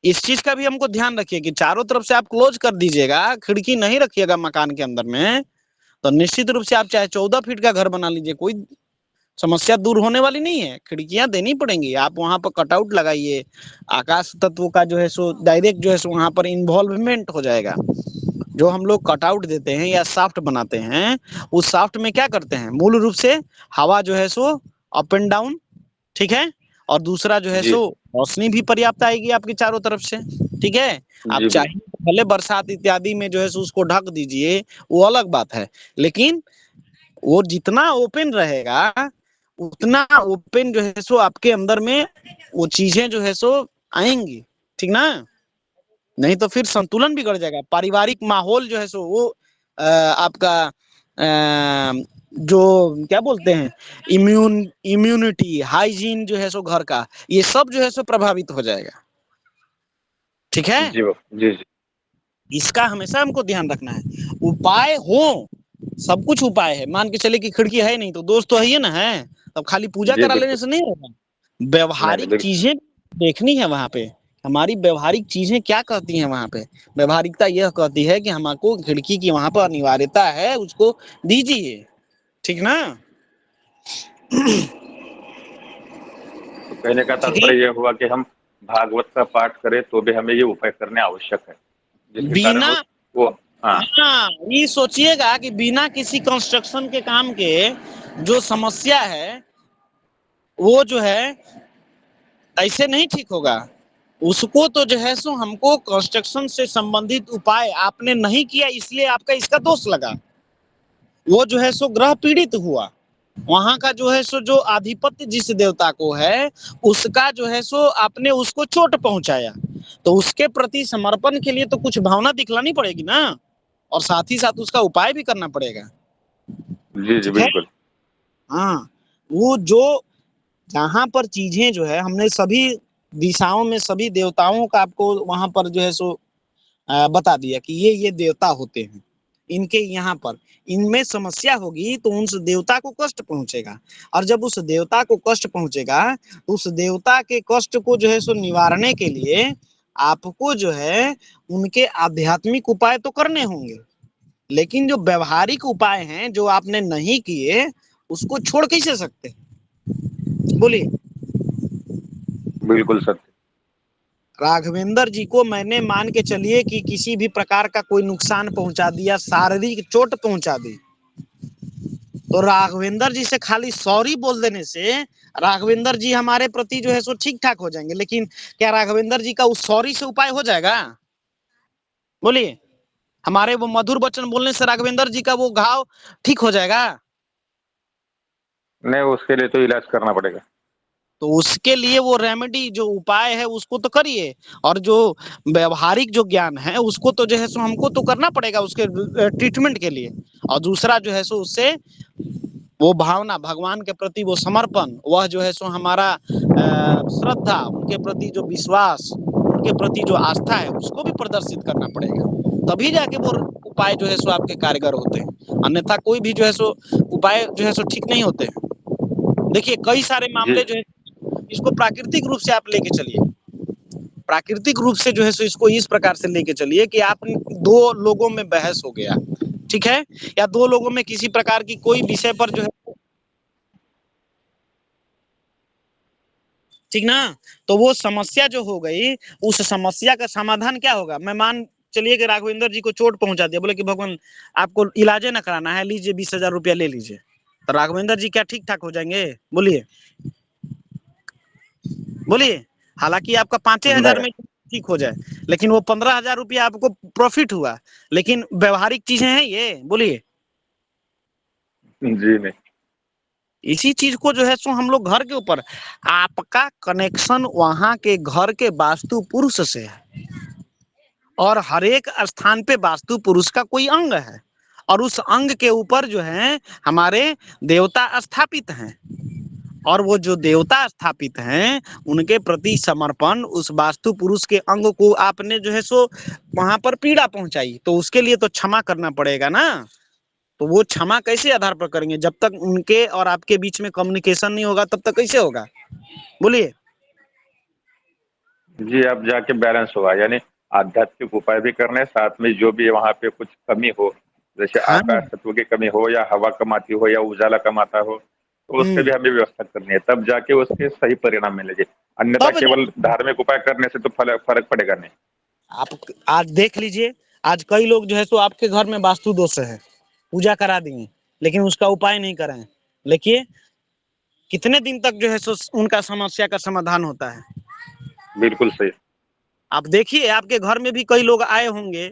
इस चीज का भी हमको ध्यान रखिए कि चारों तरफ से आप क्लोज कर दीजिएगा, खिड़की नहीं रखिएगा मकान के अंदर में, तो निश्चित रूप से आप चाहे 14 फीट का घर बना लीजिए, कोई समस्या दूर होने वाली नहीं है। खिड़कियां देनी पड़ेंगी, आप वहां पर कटआउट लगाइए, आकाश तत्व का जो है सो डायरेक्ट जो है सो वहां पर इन्वॉल्वमेंट हो जाएगा। जो हम लोग कटआउट देते हैं या साफ्ट बनाते हैं, उस साफ्ट में क्या करते हैं, मूल रूप से हवा जो है सो अप एंड डाउन, ठीक है, और दूसरा जो है जी सो रोशनी भी पर्याप्त आएगी आपकी चारों तरफ से, ठीक है। आप जी चाहे तो भले बरसात इत्यादि में जो है सो उसको ढक दीजिए, वो अलग बात है, लेकिन वो जितना ओपन रहेगा उतना ओपन जो है सो आपके अंदर में वो चीजें जो है सो आएंगी, ठीक ना। नहीं तो फिर संतुलन बिगड़ जाएगा, पारिवारिक माहौल जो है सो वो आपका जो क्या बोलते हैं इम्यूनिटी हाइजीन जो है सो घर का, ये सब जो है सो प्रभावित हो जाएगा, ठीक है। जी बाबू जी जी इसका हमेशा हमको ध्यान रखना है। उपाय हो, सब कुछ उपाय है, मान के चले कि खिड़की है नहीं तो दोस्त तो है ही ना है, तब खाली पूजा जी करा बिल्कुल। लेने से नहीं होगा, नहीं व्यवहारिक बिल्कुल। चीजें देखनी है वहां पे, हमारी व्यवहारिक चीजें क्या कहती हैं वहां पे? व्यवहारिकता यह कहती है कि हमको खिड़की की वहां पर अनिवार्यता है, उसको दीजिए, ठीक ना? तो कहने का ठीक है। तात्पर्य यह हुआ कि हम भागवत का पाठ करें तो भी हमें ये उपाय करने आवश्यक है, जिसके कारण बिना वो हाँ हाँ, ये सोचिएगा कि बिना किसी कंस्ट्रक्शन के काम के जो समस्या है वो जो है ऐसे नहीं ठीक होगा। उसको तो जो है सो हमको कंस्ट्रक्शन से संबंधित उपाय आपने नहीं किया, इसलिए आपका इसका दोष लगा। वो जो है सो ग्रह पीड़ित हुआ, वहां का जो है सो जो आधिपत्य जिस देवता को है उसका जो है सो आपने उसको चोट पहुंचाया, तो उसके प्रति समर्पण के लिए तो कुछ भावना दिखलानी पड़ेगी ना, और साथ ही साथ उसका उपाय भी करना पड़ेगा। जी ठीक है। बिल्कुल। हाँ, वो जो जहां पर चीजें जो है हमने सभी दिशाओं में सभी देवताओं का आपको वहां पर जो है सो बता दिया कि ये देवता होते हैं, इनके यहाँ पर इनमें समस्या होगी तो उस देवता को कष्ट पहुंचेगा, और जब उस देवता को कष्ट पहुंचेगा तो उस देवता के कष्ट को जो है सो निवारने के लिए आपको जो है उनके आध्यात्मिक उपाय तो करने होंगे, लेकिन जो व्यवहारिक उपाय हैं जो आपने नहीं किए उसको छोड़ कैसे सकते? बोलिए। बिल्कुल सत्य। राघवेंद्र जी को मैंने मान के चलिए कि किसी भी प्रकार का कोई नुकसान पहुंचा दिया, शारीरिक चोट पहुंचा दी, तो राघवेंद्र जी से खाली सॉरी बोल देने से राघवेंद्र जी हमारे प्रति जो है सो ठीक ठाक हो जाएंगे, लेकिन क्या राघवेंद्र जी का उस सॉरी से उपाय हो जाएगा? बोलिए। हमारे वो मधुर वचन बोलने से राघवेंद्र जी का वो घाव ठीक हो जाएगा? नहीं, उसके लिए तो इलाज करना पड़ेगा। तो उसके लिए वो रेमेडी जो उपाय है उसको तो करिए, और जो व्यवहारिक जो ज्ञान है उसको तो जो है सो हमको तो करना पड़ेगा उसके ट्रीटमेंट के लिए, और दूसरा जो है सो उससे वो भावना भगवान के प्रति वो समर्पण, वह जो है सो हमारा श्रद्धा, उनके प्रति जो विश्वास, उनके प्रति जो आस्था है उसको भी प्रदर्शित करना पड़ेगा, तभी जाके वो उपाय जो है सो आपके कारगर होते हैं, अन्यथा कोई भी जो है सो उपाय जो है सो ठीक नहीं होते हैं। देखिए कई सारे मामले जो है इसको प्राकृतिक रूप से आप लेके चलिए, प्राकृतिक रूप से जो है सो इसको इस प्रकार से लेके चलिए कि आप दो लोगों में बहस हो गया, ठीक है, या दो लोगों में किसी प्रकार की कोई विषय पर जो है, ठीक ना, तो वो समस्या जो हो गई उस समस्या का समाधान क्या होगा? मैं मान चलिए कि राघवेंद्र जी को चोट पहुंचा दिया, बोले कि भगवान आपको इलाजे ना कराना है, लीजिए 20,000 रुपया ले लीजिए, तो राघवेंद्र जी क्या ठीक ठाक हो जाएंगे? बोलिए बोलिए। हालांकि आपका 5,000 में ठीक हो जाए, लेकिन वो 15,000 रुपया आपको प्रॉफिट हुआ, लेकिन व्यवहारिक चीजें हैं ये, बोलिए। जी नहीं। इसी चीज को जो है सो हम लोग घर के ऊपर, आपका कनेक्शन वहां के घर के वास्तु पुरुष से है, और हर एक स्थान पे वास्तु पुरुष का कोई अंग है, और उस अंग के ऊपर जो है हमारे देवता स्थापित हैं, और वो जो देवता स्थापित हैं उनके प्रति समर्पण, उस वास्तु पुरुष के अंग को आपने जो है सो वहां पर पीड़ा पहुंचाई, तो उसके लिए तो क्षमा करना पड़ेगा ना, तो वो क्षमा कैसे आधार पर करेंगे? जब तक उनके और आपके बीच में कम्युनिकेशन नहीं होगा तब तक कैसे होगा? बोलिए। जी, अब जाके बैलेंस होगा, यानी आध्यात्मिक उपाय भी करने, साथ में जो भी वहां पे कुछ कमी हो, जैसे हाँ। आकाश तत्व की कमी हो या हवा कमाती हो या उजाला कमाता हो, तो उसके भी हमें व्यवस्था करनी है, तब जाके उसके सही परिणाम मिलेंगे। अन्यथा तब केवल धार्मिक उपाय करने से तो फर्क पड़ेगा नहीं। आप आज देख लीजिए, आज कई लोग जो है सो आपके घर में वास्तु दोष है, पूजा करा दिए लेकिन उसका उपाय नहीं कराएं, देखिए कितने दिन तक जो है सो उनका समस्या का समाधान होता है। बिल्कुल सही। आप देखिए आपके घर में भी कई लोग आए होंगे,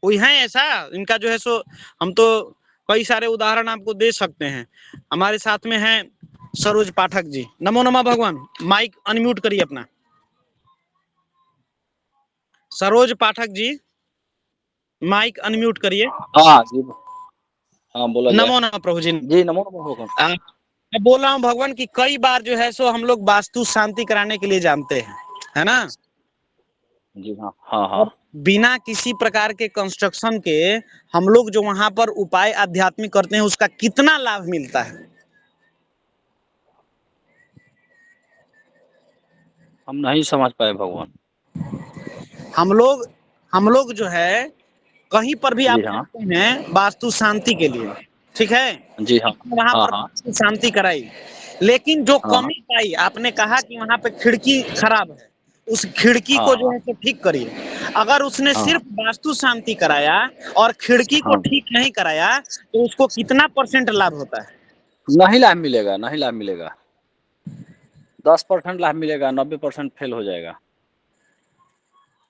कोई है ऐसा इनका जो है सो, हम तो कई सारे उदाहरण आपको दे सकते हैं। हमारे साथ में है सरोज पाठक जी, नमो नमः भगवान, माइक अनम्यूट करिए अपना। सरोज पाठक जी माइक अनम्यूट करिए। हाँ जी, हाँ बोला जाए। नमो नमः प्रभु जी। जी नमो नमः भगवान। मैं बोल रहा हूँ भगवान की कई बार जो है सो हम लोग वास्तु शांति कराने के लिए जानते हैं, है ना? जी हाँ हाँ हाँ। बिना किसी प्रकार के कंस्ट्रक्शन के हम लोग जो वहां पर उपाय आध्यात्मिक करते हैं उसका कितना लाभ मिलता है? हम नहीं समझ पाए भगवान। हम लोग जो है कहीं पर भी आप जी हाँ। जाते हैं वास्तु शांति के लिए, ठीक है, जी हाँ। वहां हाँ पर हाँ। वास्तु शांति कराई, लेकिन जो हाँ कमी पाई, आपने कहा कि वहां पे खिड़की खराब है, उस खिड़की हाँ। को जो हाँ है तो ठीक करिए। अगर उसने हाँ। सिर्फ वास्तु शांति कराया और खिड़की को हाँ। ठीक नहीं कराया तो उसको कितना % लाभ होता है? नहीं लाभ मिलेगा, नहीं लाभ मिलेगा। 10% लाभ मिलेगा, 90% फेल हो जाएगा।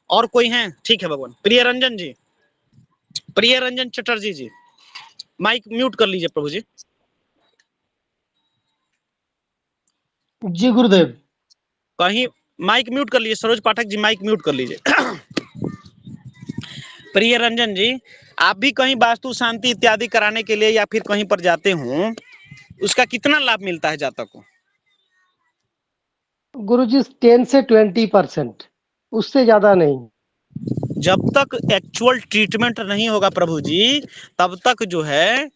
और कोई है? ठीक है भगवान। प्रिय रंजन जी, प्रिय रंजन चटर्जी जी, माइक म्यूट कर लीजिए प्रभु जी। जी गुरुदेव। कहीं माइक म्यूट कर लीजिए। सरोज पाठक जी माइक म्यूट कर लीजिए। प्रिय रंजन जी, आप भी कहीं वास्तु शांति इत्यादि कराने के लिए या फिर कहीं पर जाते हो, उसका कितना लाभ मिलता है जातक को? गुरुजी 10 से 20%, उससे ज्यादा नहीं। जब तक एक्चुअल ट्रीटमेंट नहीं होगा प्रभु जी, तब तक जो है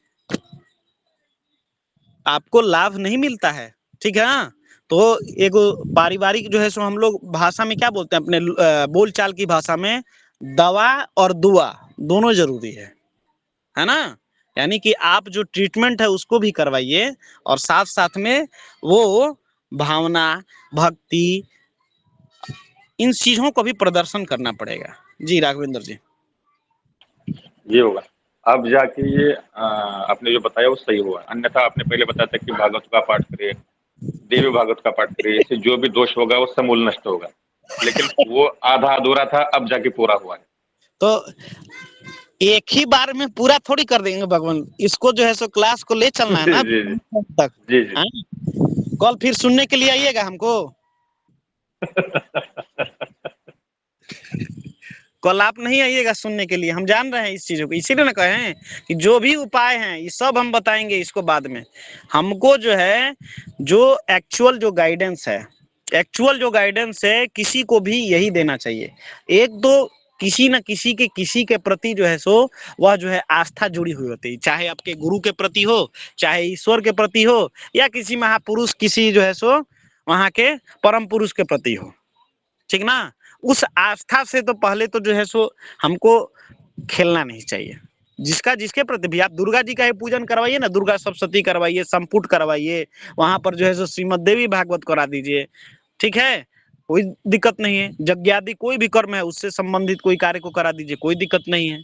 आपको लाभ नहीं मिलता है, ठीक है ना? तो एक पारिवारिक जो है सो हम लोग भाषा में क्या बोलते हैं, अपने बोलचाल की भाषा में, दवा और दुआ दोनों जरूरी है ना? यानी कि आप जो ट्रीटमेंट है उसको भी करवाइए और साथ साथ में वो भावना, भक्ति, इन चीजों को भी प्रदर्शन करना पड़ेगा। जी राघवेंद्र जी। ये होगा। अब जाके ये आपने जो बताया वो सही हुआ, अन्यथा आपने पहले बताया था कि भागवत का पाठ करिए, देवी भागवत का पाठ करिए, इससे जो भी दोष होगा वो समूल नष्ट होगा, लेकिन वो आधा अधूरा था, अब जाके पूरा हुआ है। तो एक ही बार में पूरा थोड़ी कर देंगे भगवान, इसको जो है सो क्लास को ले चलना है ना जी जी तक। जी जी। हाँ? कल फिर सुनने के लिए आइएगा हमको। कल आप नहीं आइएगा सुनने के लिए, हम जान रहे हैं इस चीजों को, इसीलिए ना कहे हैं कि जो भी उपाय हैं ये सब हम बताएंगे इसको बाद में। हमको जो है जो एक्चुअल जो गाइडेंस है किसी को भी यही देना चाहिए। एक तो किसी न किसी के प्रति जो है सो वह जो है आस्था जुड़ी हुई होती है, चाहे आपके गुरु के प्रति हो, चाहे ईश्वर के प्रति हो, या किसी महापुरुष, किसी जो है सो वहां के परम पुरुष के प्रति हो, ठीक ना? उस आस्था से तो पहले तो जो है सो हमको खेलना नहीं चाहिए। जिसका जिसके प्रति भी, आप दुर्गा जी का ही पूजन करवाइए ना, दुर्गा सप्तशती करवाइए, संपुट करवाइए, वहां पर जो है सो श्रीमद देवी भागवत करा दीजिए, ठीक है, कोई दिक्कत नहीं है। यज्ञादि कोई भी कर्म है उससे संबंधित कोई कार्य को करा दीजिए, कोई दिक्कत नहीं है।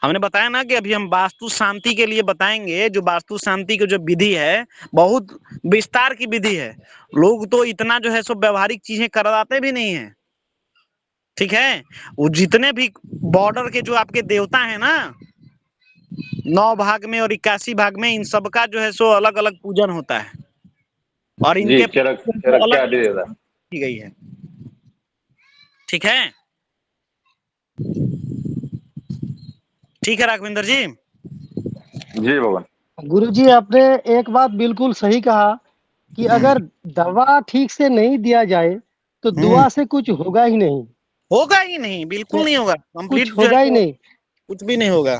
हमने बताया ना कि अभी हम वास्तु शांति के लिए बताएंगे, जो वास्तु शांति की जो विधि है बहुत विस्तार की विधि है। लोग तो इतना जो है सो व्यवहारिक चीजें करवाते भी नहीं है, ठीक है। वो जितने भी बॉर्डर के जो आपके देवता है ना, 9 भाग में और 81 भाग में, इन सब का जो है सो अलग अलग पूजन होता है और जी इनके चरक अलग क्या दे देता। की गई है, ठीक है। ठीक है राघवेंद्र जी। जी भगवान। गुरुजी आपने एक बात बिल्कुल सही कहा कि अगर दवा ठीक से नहीं दिया जाए तो दुआ से कुछ होगा ही नहीं, होगा ही नहीं, बिल्कुल नहीं होगा, कंप्लीट कुछ जो होगा है ही नहीं। कुछ भी नहीं होगा,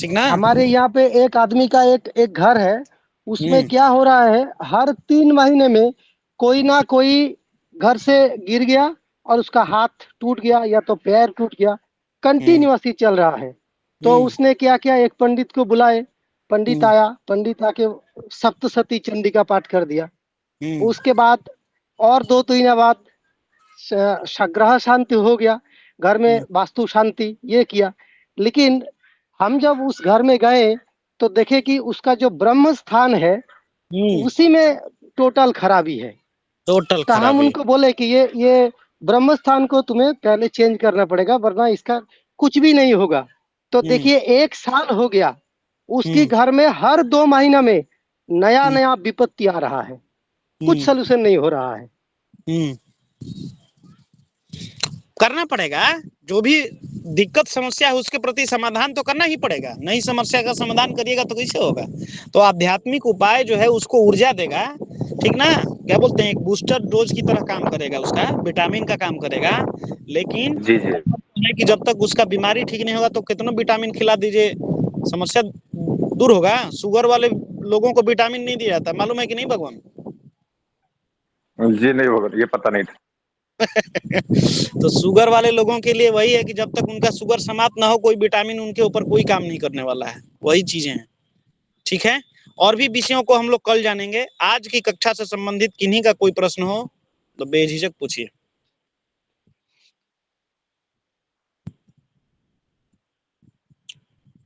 ठीक ना? हमारे यहाँ पे एक आदमी का एक घर है, उसमें क्या हो रहा है, हर 3 महीने में कोई ना कोई घर से गिर गया और उसका हाथ टूट गया या तो पैर टूट गया, कंटिन्यूअसली चल रहा है। तो उसने क्या किया, एक पंडित को बुलाए, पंडित आया, पंडित आके सप्तशती चंडी का पाठ कर दिया। उसके बाद और 2-3 दिन बाद ग्रह शांति हो गया, घर में वास्तु शांति ये किया। लेकिन हम जब उस घर में गए तो देखे कि उसका जो ब्रह्म स्थान है उसी में टोटल खराबी है। टोटल तो हम खराबी। उनको बोले कि ये ब्रह्म स्थान को तुम्हें पहले चेंज करना पड़ेगा, वरना इसका कुछ भी नहीं होगा। तो देखिए 1 साल हो गया, उसके घर में हर 2 महीना में नया नया विपत्ति आ रहा है, कुछ सलूशन नहीं हो रहा है। करना पड़ेगा, जो भी दिक्कत समस्या है उसके प्रति समाधान तो करना ही पड़ेगा। नई समस्या का समाधान करिएगा तो कैसे होगा? तो आध्यात्मिक उपाय जो है उसको ऊर्जा देगा, ठीक ना? क्या बोलते हैं, एक बूस्टर डोज की तरह काम करेगा, उसका विटामिन का काम करेगा। लेकिन जी जी कि जब तक उसका बीमारी ठीक नहीं होगा तो कितना विटामिन खिला दीजिए, समस्या दूर होगा? शुगर वाले लोगों को विटामिन नहीं दिया जाता, मालूम है कि नहीं भगवान? जी नहीं भगवान, ये पता नहीं था। तो शुगर वाले लोगों के लिए वही है कि जब तक उनका शुगर समाप्त ना हो कोई विटामिन उनके ऊपर कोई काम नहीं करने वाला है, वही चीजें हैं। ठीक है, और भी विषयों को हम लोग कल जानेंगे। आज की कक्षा से संबंधित किन्हीं का कोई प्रश्न हो तो बेझिझक पूछिए।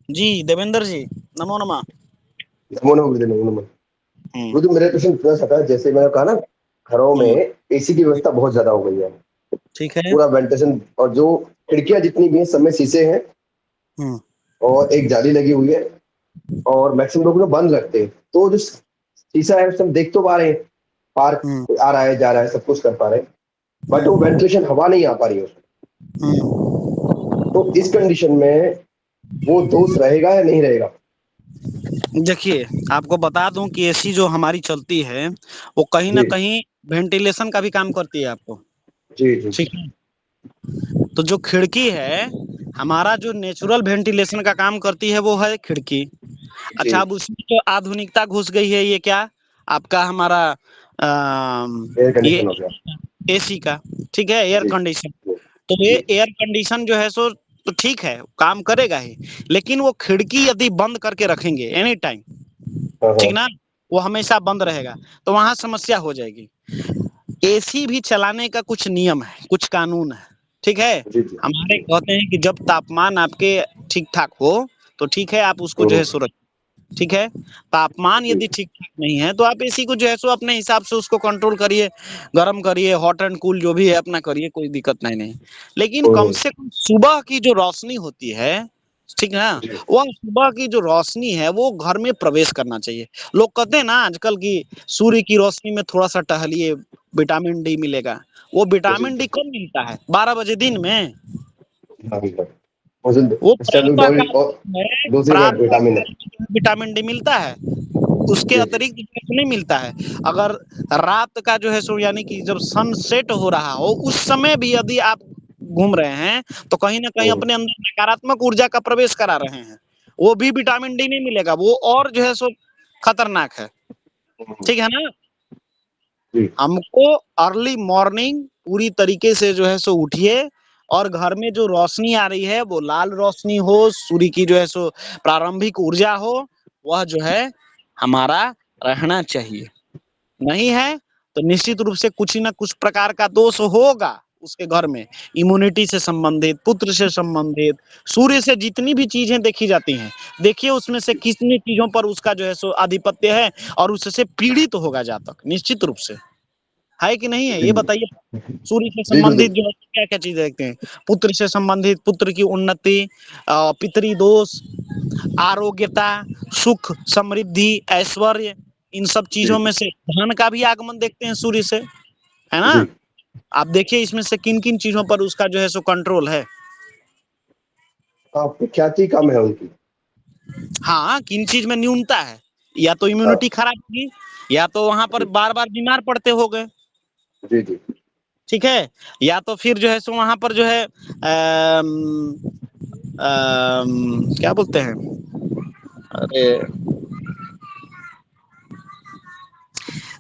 जी देवेंद्र जी, नमो नमः। नमो नमः गुरुदेव, नमो नमः। गुरुदेव मेरा क्वेश्चन थोड़ा सा था, जैसे मैंने कहा ना घरों में एसी की व्यवस्था बहुत ज्यादा हो गई है, ठीक है, पूरा वेंटिलेशन, और जो खिड़कियां जितनी भी हैं सब में शीशे हैं और एक जाली लगी हुई है और मैक्सिमम लोग ना बंद रखते हैं, तो जो शीशा है उससे हम देख तो पा रहे हैं, पार्क आ रहा है जा रहा है सब कुछ कर पा रहे हैं, बट वो वेंटिलेशन हवा नहीं आ पा रही है उसमें। तो इस कंडीशन में वो दोष रहेगा या नहीं रहेगा? देखिए आपको बता दूं कि एसी जो हमारी चलती है वो कहीं ना कहीं वेंटिलेशन का भी काम करती है आपको। जी जी, ठीक है, तो जो खिड़की है हमारा जो नेचुरल वेंटिलेशन का काम करती है वो है खिड़की। अच्छा, अब उसमें जो आधुनिकता घुस गई है, ये क्या आपका हमारा एयर कंडीशन हो गया, एसी का। ठीक है, एयर कंडीशन। तो ये एयर कंडीशन जो है सो तो ठीक है काम करेगा ही, लेकिन वो खिड़की यदि बंद करके रखेंगे एनी टाइम, ठीक ना, वो हमेशा बंद रहेगा, तो वहां समस्या हो जाएगी। एसी भी चलाने का कुछ नियम है, कुछ कानून है। ठीक है, हमारे कहते हैं कि जब तापमान आपके ठीक ठाक हो तो ठीक है, आप उसको जो है सो रखिए। ठीक है, तापमान यदि ठीक ठाक नहीं है तो आप एसी को जो है सो अपने हिसाब से उसको कंट्रोल करिए, गर्म करिए, हॉट एंड कूल जो भी है अपना करिए, कोई दिक्कत नहीं। लेकिन कम से कम सुबह की जो रोशनी होती है, ठीक है ना, वह सुबह की जो रोशनी है वो घर में प्रवेश करना चाहिए। लोग कहते हैं ना आजकल की सूर्य की रोशनी में थोड़ा सा टहलिए, विटामिन डी मिलेगा। वो विटामिन डी कब मिलता है? 12 बजे दिन में। वो विटामिन डी मिलता है, उसके अतिरिक्त नहीं मिलता है। अगर रात का जो है सो यानी कि जब सनसेट हो रहा हो उस समय भी यदि आप घूम रहे हैं तो कहीं ना कहीं अपने अंदर नकारात्मक ऊर्जा का प्रवेश करा रहे हैं, वो भी विटामिन डी नहीं मिलेगा, वो और जो है सो खतरनाक है। ठीक है ना, हमको अर्ली मॉर्निंग पूरी तरीके से जो है सो उठिए और घर में जो रोशनी आ रही है वो लाल रोशनी हो, सूर्य की जो है सो प्रारंभिक ऊर्जा हो, वह जो है हमारा रहना चाहिए। नहीं है तो निश्चित रूप से कुछ न कुछ प्रकार का दोष होगा उसके घर में, इम्यूनिटी से संबंधित, पुत्र से संबंधित, सूर्य से जितनी भी चीजें देखी जाती हैं, देखिए उसमें से कितनी चीजों पर उसका जो है सो आधिपत्य है और उससे पीड़ित होगा जातक, निश्चित रूप से है कि नहीं है, ये बताइए। सूर्य से संबंधित जो क्या क्या चीजें देखते हैं, पुत्र से संबंधित, पुत्र की उन्नति, पितरी दोष, आरोग्यता, सुख, समृद्धि, ऐश्वर्य, इन सब चीजों में से धन का भी आगमन देखते हैं सूर्य से, है ना। आप देखिए इसमें से किन किन चीजों पर उसका जो है सो कंट्रोल है। ख्याति कम है उनकी। हाँ, किन चीज में न्यूनता है, या तो इम्यूनिटी खराब होगी या तो वहां पर बार बार बीमार पड़ते हो गए। जी जी, ठीक है, या तो फिर जो है सो वहां पर जो है क्या बोलते हैं, अरे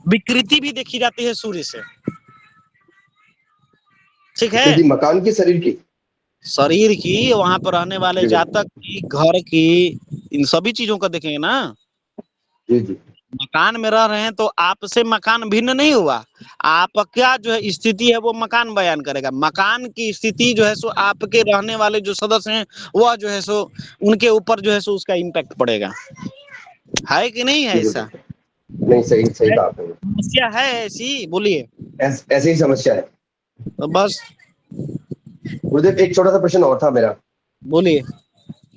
विकृति भी देखी जाती है सूर्य से। ठीक है, मकान की, शरीर की, वहां पर रहने वाले जातक की, घर की, इन सभी चीजों का देखेंगे ना। जी जी, मकान में रह रहे हैं तो आपसे मकान भिन्न नहीं हुआ, आप क्या जो है स्थिति है वो मकान बयान करेगा। मकान की स्थिति जो है सो आपके रहने वाले जो सदस्य हैं वह जो है सो उनके ऊपर जो है सो उसका इम्पैक्ट पड़ेगा, है कि नहीं है ऐसा? नहीं, सही सही कहा आपने। समस्या है ऐसी, बोलिए। ऐसी ही समस्या है तो बस गुरुदेव, एक छोटा सा प्रश्न और था मेरा। बोलिए।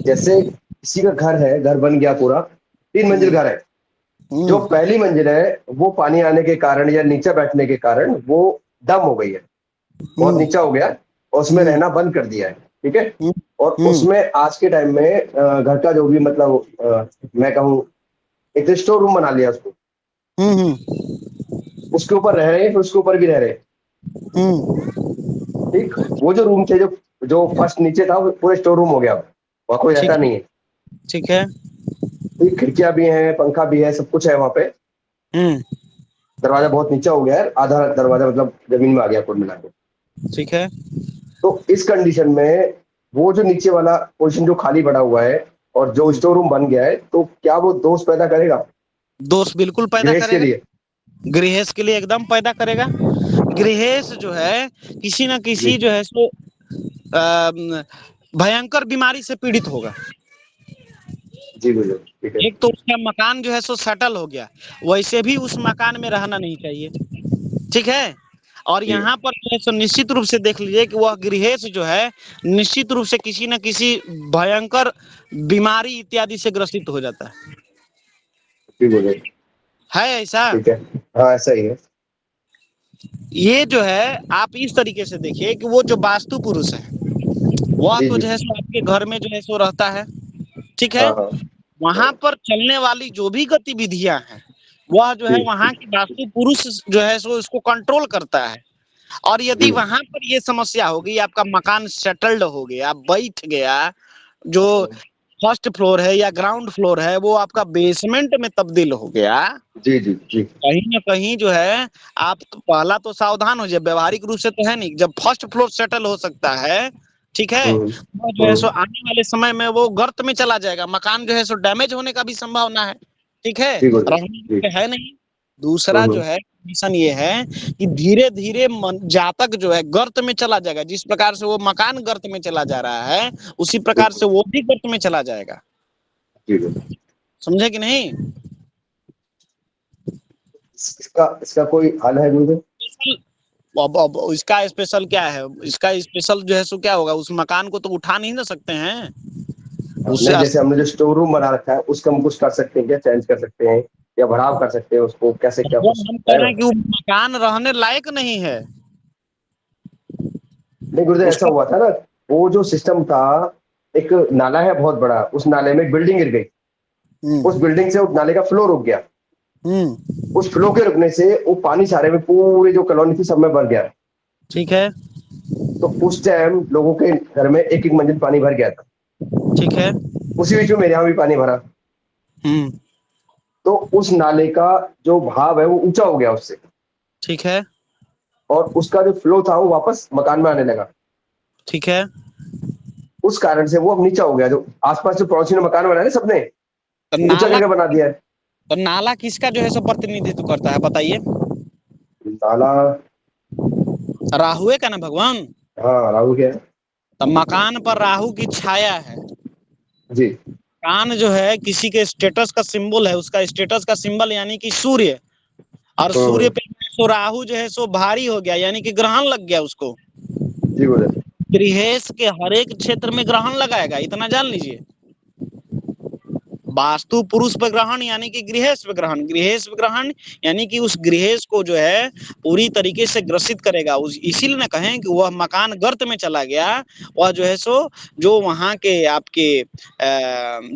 जैसे किसी का घर है, घर बन गया पूरा, 3 मंजिल घर है, जो पहली मंजिल है वो पानी आने के कारण या नीचे बैठने के कारण वो डम हो गई है, बहुत नीचा हो गया और उसमें रहना बंद कर दिया है। ठीक है, और उसमें आज के टाइम में घर का जो भी मतलब मैं कहूँ एक स्टोर रूम बना लिया उसको, उसके ऊपर रह रहे हैं, फिर उसके ऊपर भी रह रहे हैं। ठीक, वो जो रूम थे जो फर्स्ट नीचे था वो पूरे स्टोर रूम हो गया, वहाँ कोई रहता नहीं है। ठीक है, खिड़कियां भी हैं, पंखा भी है, सब कुछ है वहाँ पे। दरवाजा बहुत नीचा हो गया है, आधा दरवाजा मतलब जमीन में आ गया कुल मिला के। ठीक है। तो इस कंडीशन में वो जो नीचे वाला पोजीशन जो खाली पड़ा हुआ है और जो स्टोर रूम बन गया है, तो क्या वो दोष पैदा करेगा दोष बिल्कुल पैदा गृहेश के करेगा। लिए? गृहेश के लिए एकदम पैदा करेगा। गृहेश जो है किसी न किसी जी जो है सो भयंकर बीमारी से पीड़ित होगा। जी बुजुर्ग, ठीक है। एक तो उसका मकान जो है सो सेटल हो गया, वैसे भी उस मकान में रहना नहीं चाहिए, ठीक है। और जी यहाँ पर जो है सो निश्चित रूप से देख लीजिए कि वह गृहेश जो है निश्चित रूप से किसी न किसी भयंकर बीमारी इत्यादि से ग्रसित हो जाता जी बुजुर्ग, है ऐसा। ठीक है। हाँ ऐसा ही है। ये जो है आप इस तरीके से देखिए कि वो जो वास्तु पुरुष है वह जी तो जी जो है सो आपके घर में जो है सो रहता है, ठीक है। हाँ हाँ वहां पर चलने वाली जो भी गतिविधियां हैं वह जो है जी वहां की वास्तु पुरुष जो है सो इसको कंट्रोल करता है। और यदि जी वहां पर ये समस्या हो गई, आपका मकान सेटल्ड हो गया, बैठ गया, जो फर्स्ट फ्लोर है या ग्राउंड फ्लोर है वो आपका बेसमेंट में तब्दील हो गया, जी जी जी कहीं ना कहीं जो है आप तो पहला तो सावधान हो जाए। व्यवहारिक रूप से तो है नहीं, जब फर्स्ट फ्लोर सेटल हो सकता है, ठीक है, हम्म, वो जो है सो आने वाले समय में वो गर्त में चला जाएगा, मकान जो है सो डैमेज होने का भी संभावना है, ठीक है, जी बुजुर्ग, रहने जी के है नहीं। दूसरा जो है कंडीशन ये है कि धीरे धीरे जातक जो है गर्त में चला जाएगा। जिस प्रकार से वो मकान गर्त में चला जा रहा है उसी प्रकार से वो भी गर्त में चला जाएगा। जी बुजुर्ग। समझे कि नहीं। इसका कोई हल है गुरुदेव? अब इसका स्पेशल क्या है, इसका स्पेशल जो है सो क्या होगा, उस मकान को तो उठा नहीं ना सकते हैं उससे। नहीं, जैसे हमने जो स्टोर रूम बना रखा है उसका हम कुछ कर सकते हैं क्या? चेंज कर सकते हैं या बढ़ाव कर सकते हैं उसको? कैसे क्या मतलब कुछ हम कह है? रहे हैं कि वो मकान रहने लायक नहीं है नहीं गुरुदेव, ऐसा उसका। हुआ था ना, वो जो सिस्टम था, एक नाला है बहुत बड़ा, उस नाले में एक बिल्डिंग गिर गई, उस बिल्डिंग से उस नाले का फ्लो रुक गया। उस फ्लो के रुकने से वो पानी सारे में पूरे जो कॉलोनी थी सब में भर गया। ठीक है। तो उस टाइम लोगों के घर में एक एक मंजिल पानी भर गया था। ठीक है। उसी बीच में मेरे यहाँ भी पानी भरा। तो उस नाले का जो भाव है वो ऊंचा हो गया उससे, ठीक है। और उसका जो फ्लो था वो वापस मकान में आने लगा। ठीक है। उस कारण से वो अब नीचा हो गया। जो आसपास जो पड़ोसी ने मकान बनाया ना सबने तो ऊंचा नाला, करके बना दिया है। तो नाला किसका जो है सो प्रतिनिधित्व करता है बताइए। नाला राहुए का ना भगवान। हाँ राहु क्या है? तो मकान पर राहु की छाया है। जी कान जो है किसी के स्टेटस का सिंबल है, उसका स्टेटस का सिंबल यानी कि सूर्य, और सूर्य पे तो राहु जो है सो भारी हो गया यानी कि ग्रहण लग गया उसको। जी बोले। गृहेश के हर एक क्षेत्र में ग्रहण लगाएगा, इतना जान लीजिए। वास्तु पुरुष पे ग्रहण यानी कि गृहेश पे ग्रहण, गृहेश पे ग्रहण यानी कि उस गृहेश को जो है पूरी तरीके से ग्रसित करेगा। उस इसीलिए ना कहें कि वह मकान गर्त में चला गया, वह जो है सो जो वहां के आपके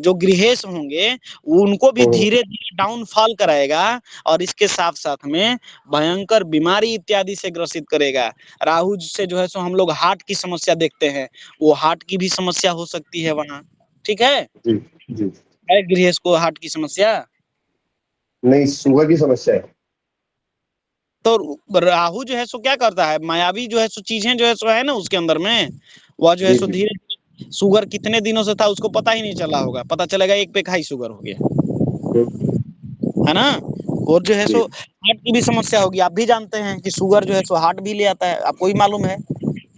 जो गृहेश होंगे उनको भी धीरे धीरे डाउनफॉल कराएगा, और इसके साथ साथ में भयंकर बीमारी इत्यादि से ग्रसित करेगा। राहु से जो है सो हम लोग हार्ट की समस्या देखते हैं, वो हार्ट की भी समस्या हो सकती है वहां, ठीक है। जी जी है गृहेश को हार्ट की समस्या, नहीं शुगर की समस्या है। तो राहु जो है सो क्या करता है, मायावी जो है सो चीजें जो है सो है ना उसके अंदर में, वह जो है जी सो जी धीरे शुगर कितने दिनों से था उसको पता ही नहीं चला होगा, पता चलेगा एक पे हाई शुगर हो गया, है ना। और जो है जी सो हार्ट की भी समस्या होगी। आप भी जानते हैं कि शुगर जो है सो हार्ट भी ले आता है, आपको ही मालूम है।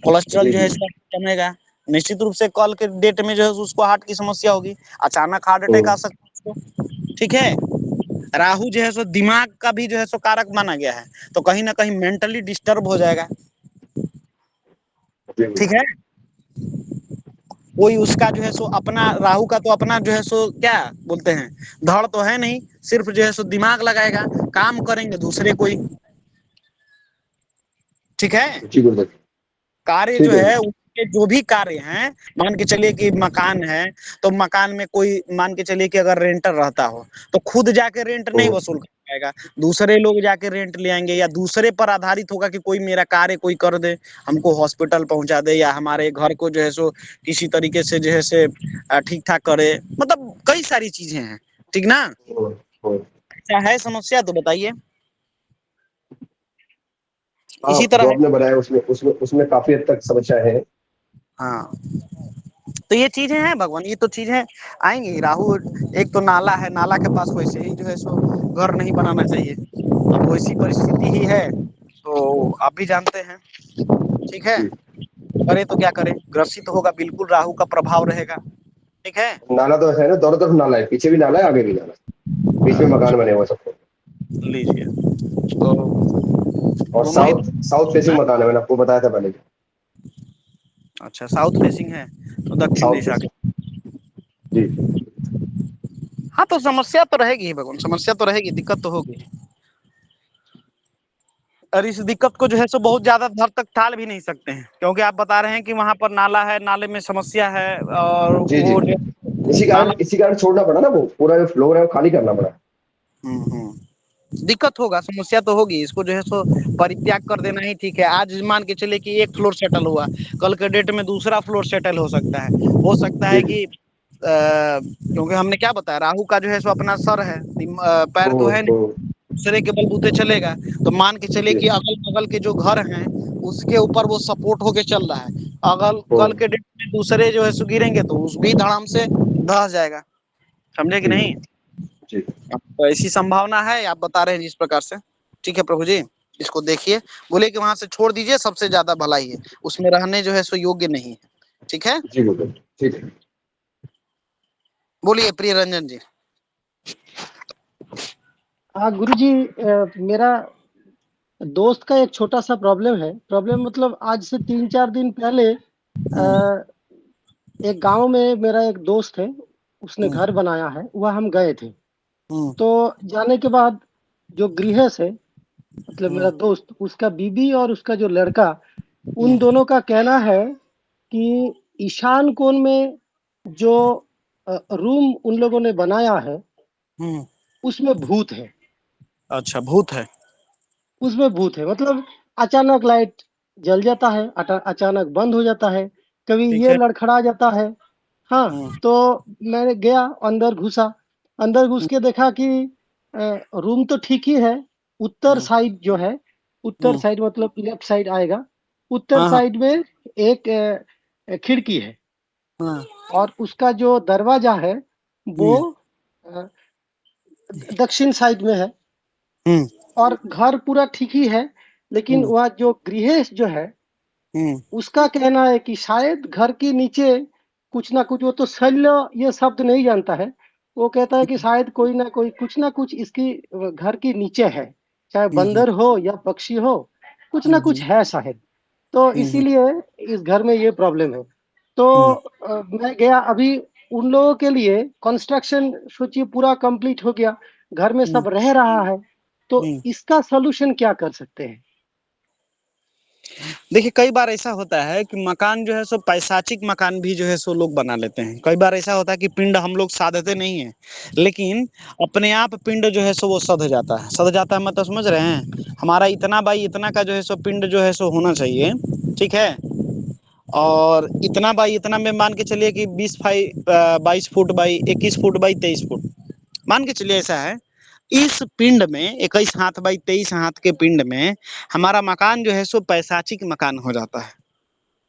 कोलेस्ट्रॉल जी जो है जी जमेगा, निश्चित रूप से कल के डेट में जो है उसको हार्ट की समस्या होगी, अचानक हार्ट अटैक आ सकता है उसको, ठीक है। राहु जो है सो दिमाग का भी जो है सो कारक माना गया है, तो कहीं ना कहीं मेंटली डिस्टर्ब हो जाएगा, ठीक है। कोई उसका जो है सो अपना राहु का तो अपना जो है सो क्या बोलते हैं धड़ तो है नहीं, सिर्फ जो है सो दिमाग लगाएगा, काम करेंगे दूसरे कोई, ठीक है। जी गुरुदेव, कार्य ठीक जो है है उनके जो भी कार्य हैं, मान के चलिए कि मकान है तो मकान में कोई मान के चलिए कि अगर रेंटर रहता हो तो खुद जाके रेंट नहीं वसूल कर पाएगा, दूसरे लोग जाके रेंट ले आएंगे, या दूसरे पर आधारित होगा कि कोई मेरा कार्य कोई कर दे, हमको हॉस्पिटल पहुंचा दे, या हमारे घर को जो है सो किसी तरीके से जो है से ठीक ठाक करे, मतलब कई सारी चीजें हैं, ठीक ना। क्या है समस्या तो बताइए। हाँ, इसी तरह जो है। आपने बनाया उसमें उसमें उसमें काफी हद तक समस्या है। हाँ, तो ये चीजें हैं भगवान, ये तो चीजें आएंगी। राहु एक तो नाला है, नाला के पास वैसे ही जो है सो घर नहीं बनाना चाहिए। अब वैसी परिस्थिति ही है, तो आप भी जानते हैं, ठीक है। करे तो क्या करें, ग्रसित होगा, बिल्कुल राहु का प्रभाव रहेगा, ठीक है। नाला तो है ना, दोनों तरफ नाला है, पीछे भी नाला है, आगे भी नाला है, बीच में मकान बने हुए सबको। लीजिए, तो और दोनों ही। साउथ साउथ फेसिंग मकान है, मैंने आपको बताया था पहले। अच्छा, साउथ फेसिंग है तो दक्षिण साउथ दिशा के। फेसिंग, जी। हाँ, तो समस्या तो रहेगी ही भगवान, समस्या तो रहेगी, दिक्कत तो होगी। और इस दिक्कत को जो है सो बहुत ज्यादा देर तक टाल भी नहीं सकते हैं, क्योंकि आप बता रहे हैं कि वहां पर नाला है, नाले में समस्या है, और जी जी, वो जो नाला। इसी कारण छोड़ना पड़ा ना, वो पूरा जो फ्लोर है वो खाली करना पड़ा। दिक्कत होगा, समस्या तो होगी, इसको जो है सो परित्याग कर देना ही ठीक है। आज मान के चले कि एक फ्लोर सेटल हुआ, कल के डेट में दूसरा फ्लोर सेटल हो सकता है, हो सकता है जी कि क्योंकि हमने क्या बताया, राहु का जो है सो अपना सर है, पैर तो है नहीं, दूसरे के बलबूते चलेगा। तो मान के चले कि अगल बगल के जो घर हैं उसके ऊपर वो सपोर्ट होके चल रहा है, अगल कल के डेट में दूसरे जो है सो गिरेंगे तो उस भी धड़ाम से धस जाएगा, समझे कि नहीं। जी। तो ऐसी संभावना है, आप बता रहे हैं जिस प्रकार से, ठीक है प्रभु जी, इसको देखिए, बोले कि वहां से छोड़ दीजिए, सबसे ज्यादा भलाई है, उसमें रहने जो है सो योग्य नहीं है, ठीक है। जी बिल्कुल ठीक है। बोलिए प्रिय रंजन जी। हाँ गुरुजी, मेरा दोस्त का एक छोटा सा प्रॉब्लम है। प्रॉब्लम मतलब आज से 3-4 दिन पहले एक गांव में मेरा एक दोस्त है, उसने घर बनाया है, वह हम गए थे। तो जाने के बाद जो गृहस्थ है, मतलब मेरा दोस्त, उसका बीबी और उसका जो लड़का, उन दोनों का कहना है कि ईशान कोण में जो रूम उन लोगों ने बनाया है उसमें भूत है। अच्छा, भूत है। उसमें भूत है मतलब अचानक लाइट जल जाता है, अचानक बंद हो जाता है, कभी ठीक ये है। लड़खड़ा जाता है। हाँ, तो मैंने गया, अंदर घुसा, अंदर घुस के देखा कि रूम तो ठीक ही है। उत्तर साइड जो है, उत्तर साइड मतलब लेफ्ट साइड आएगा, उत्तर हाँ हाँ साइड में एक खिड़की है, हाँ। और उसका जो दरवाजा है वो अ, दक्षिण साइड में है। और घर पूरा ठीक ही है, लेकिन वह जो गृहस्थ जो है उसका कहना है कि शायद घर के नीचे कुछ ना कुछ, वो तो शल्य ये शब्द नहीं जानता है, वो कहता है कि शायद कोई ना कुछ इसकी घर के नीचे है, चाहे बंदर हो या पक्षी हो, कुछ ना कुछ है शायद। तो इसीलिए इस घर में ये प्रॉब्लम है। तो मैं गया अभी, उन लोगों के लिए कंस्ट्रक्शन सोचिए पूरा कंप्लीट हो गया, घर में सब रह रहा है, तो इसका सलूशन क्या कर सकते हैं। देखिए, कई बार ऐसा होता है कि मकान जो है सो पैशाचिक मकान भी जो है सो लोग बना लेते हैं। कई बार ऐसा होता है कि पिंड हम लोग साधते नहीं है, लेकिन अपने आप पिंड जो है सो वो सध जाता है। सध जाता है मतलब समझ रहे हैं, हमारा इतना बाई इतना का जो है सो पिंड जो है सो होना चाहिए, ठीक है। और इतना बाई इतना में मान के चलिए कि 22 foot by 21 foot by 23 foot मान के चलिए, ऐसा है। इस पिंड में 21 हाथ बाई 23 हाथ के पिंड में हमारा मकान जो है सो पैशाचिक मकान हो जाता है,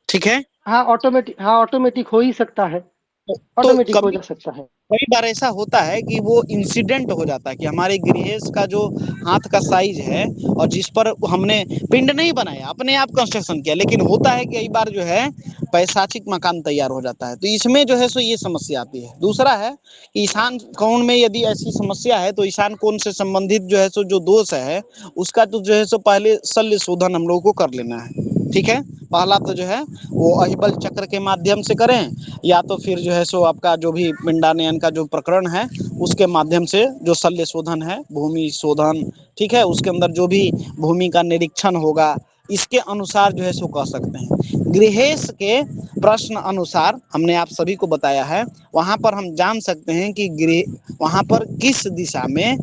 ठीक है। हाँ ऑटोमेटिक हो ही सकता है, तो ऑटोमेटिक हो कभी जा सकता है। कई बार ऐसा होता है कि वो इंसिडेंट हो जाता है कि हमारे गृहस्थ का जो हाथ का साइज है और जिस पर हमने पिंड नहीं बनाया, अपने आप कंस्ट्रक्शन किया, लेकिन होता है कि कई बार जो है पैशाचिक मकान तैयार हो जाता है, तो इसमें जो है सो ये समस्या आती है। दूसरा है कि ईशान कोण में यदि ऐसी समस्या है तो ईशान कोण से संबंधित जो है सो जो दोष है उसका तो जो है सो पहले शल्य शोधन हम लोगों को कर लेना है, ठीक है। पहला तो जो है वो अहिबल चक्र के माध्यम से करें, या तो फिर जो है सो आपका जो भी पिंडानयन का जो प्रकरण है उसके माध्यम से, जो शल्य शोधन है, भूमि शोधन, ठीक है, उसके अंदर जो भी भूमि का निरीक्षण होगा, इसके अनुसार जो है सो कह सकते हैं। गृहेश के प्रश्न अनुसार हमने आप सभी को बताया है, वहां पर हम जान सकते हैं कि गृह वहां पर किस दिशा में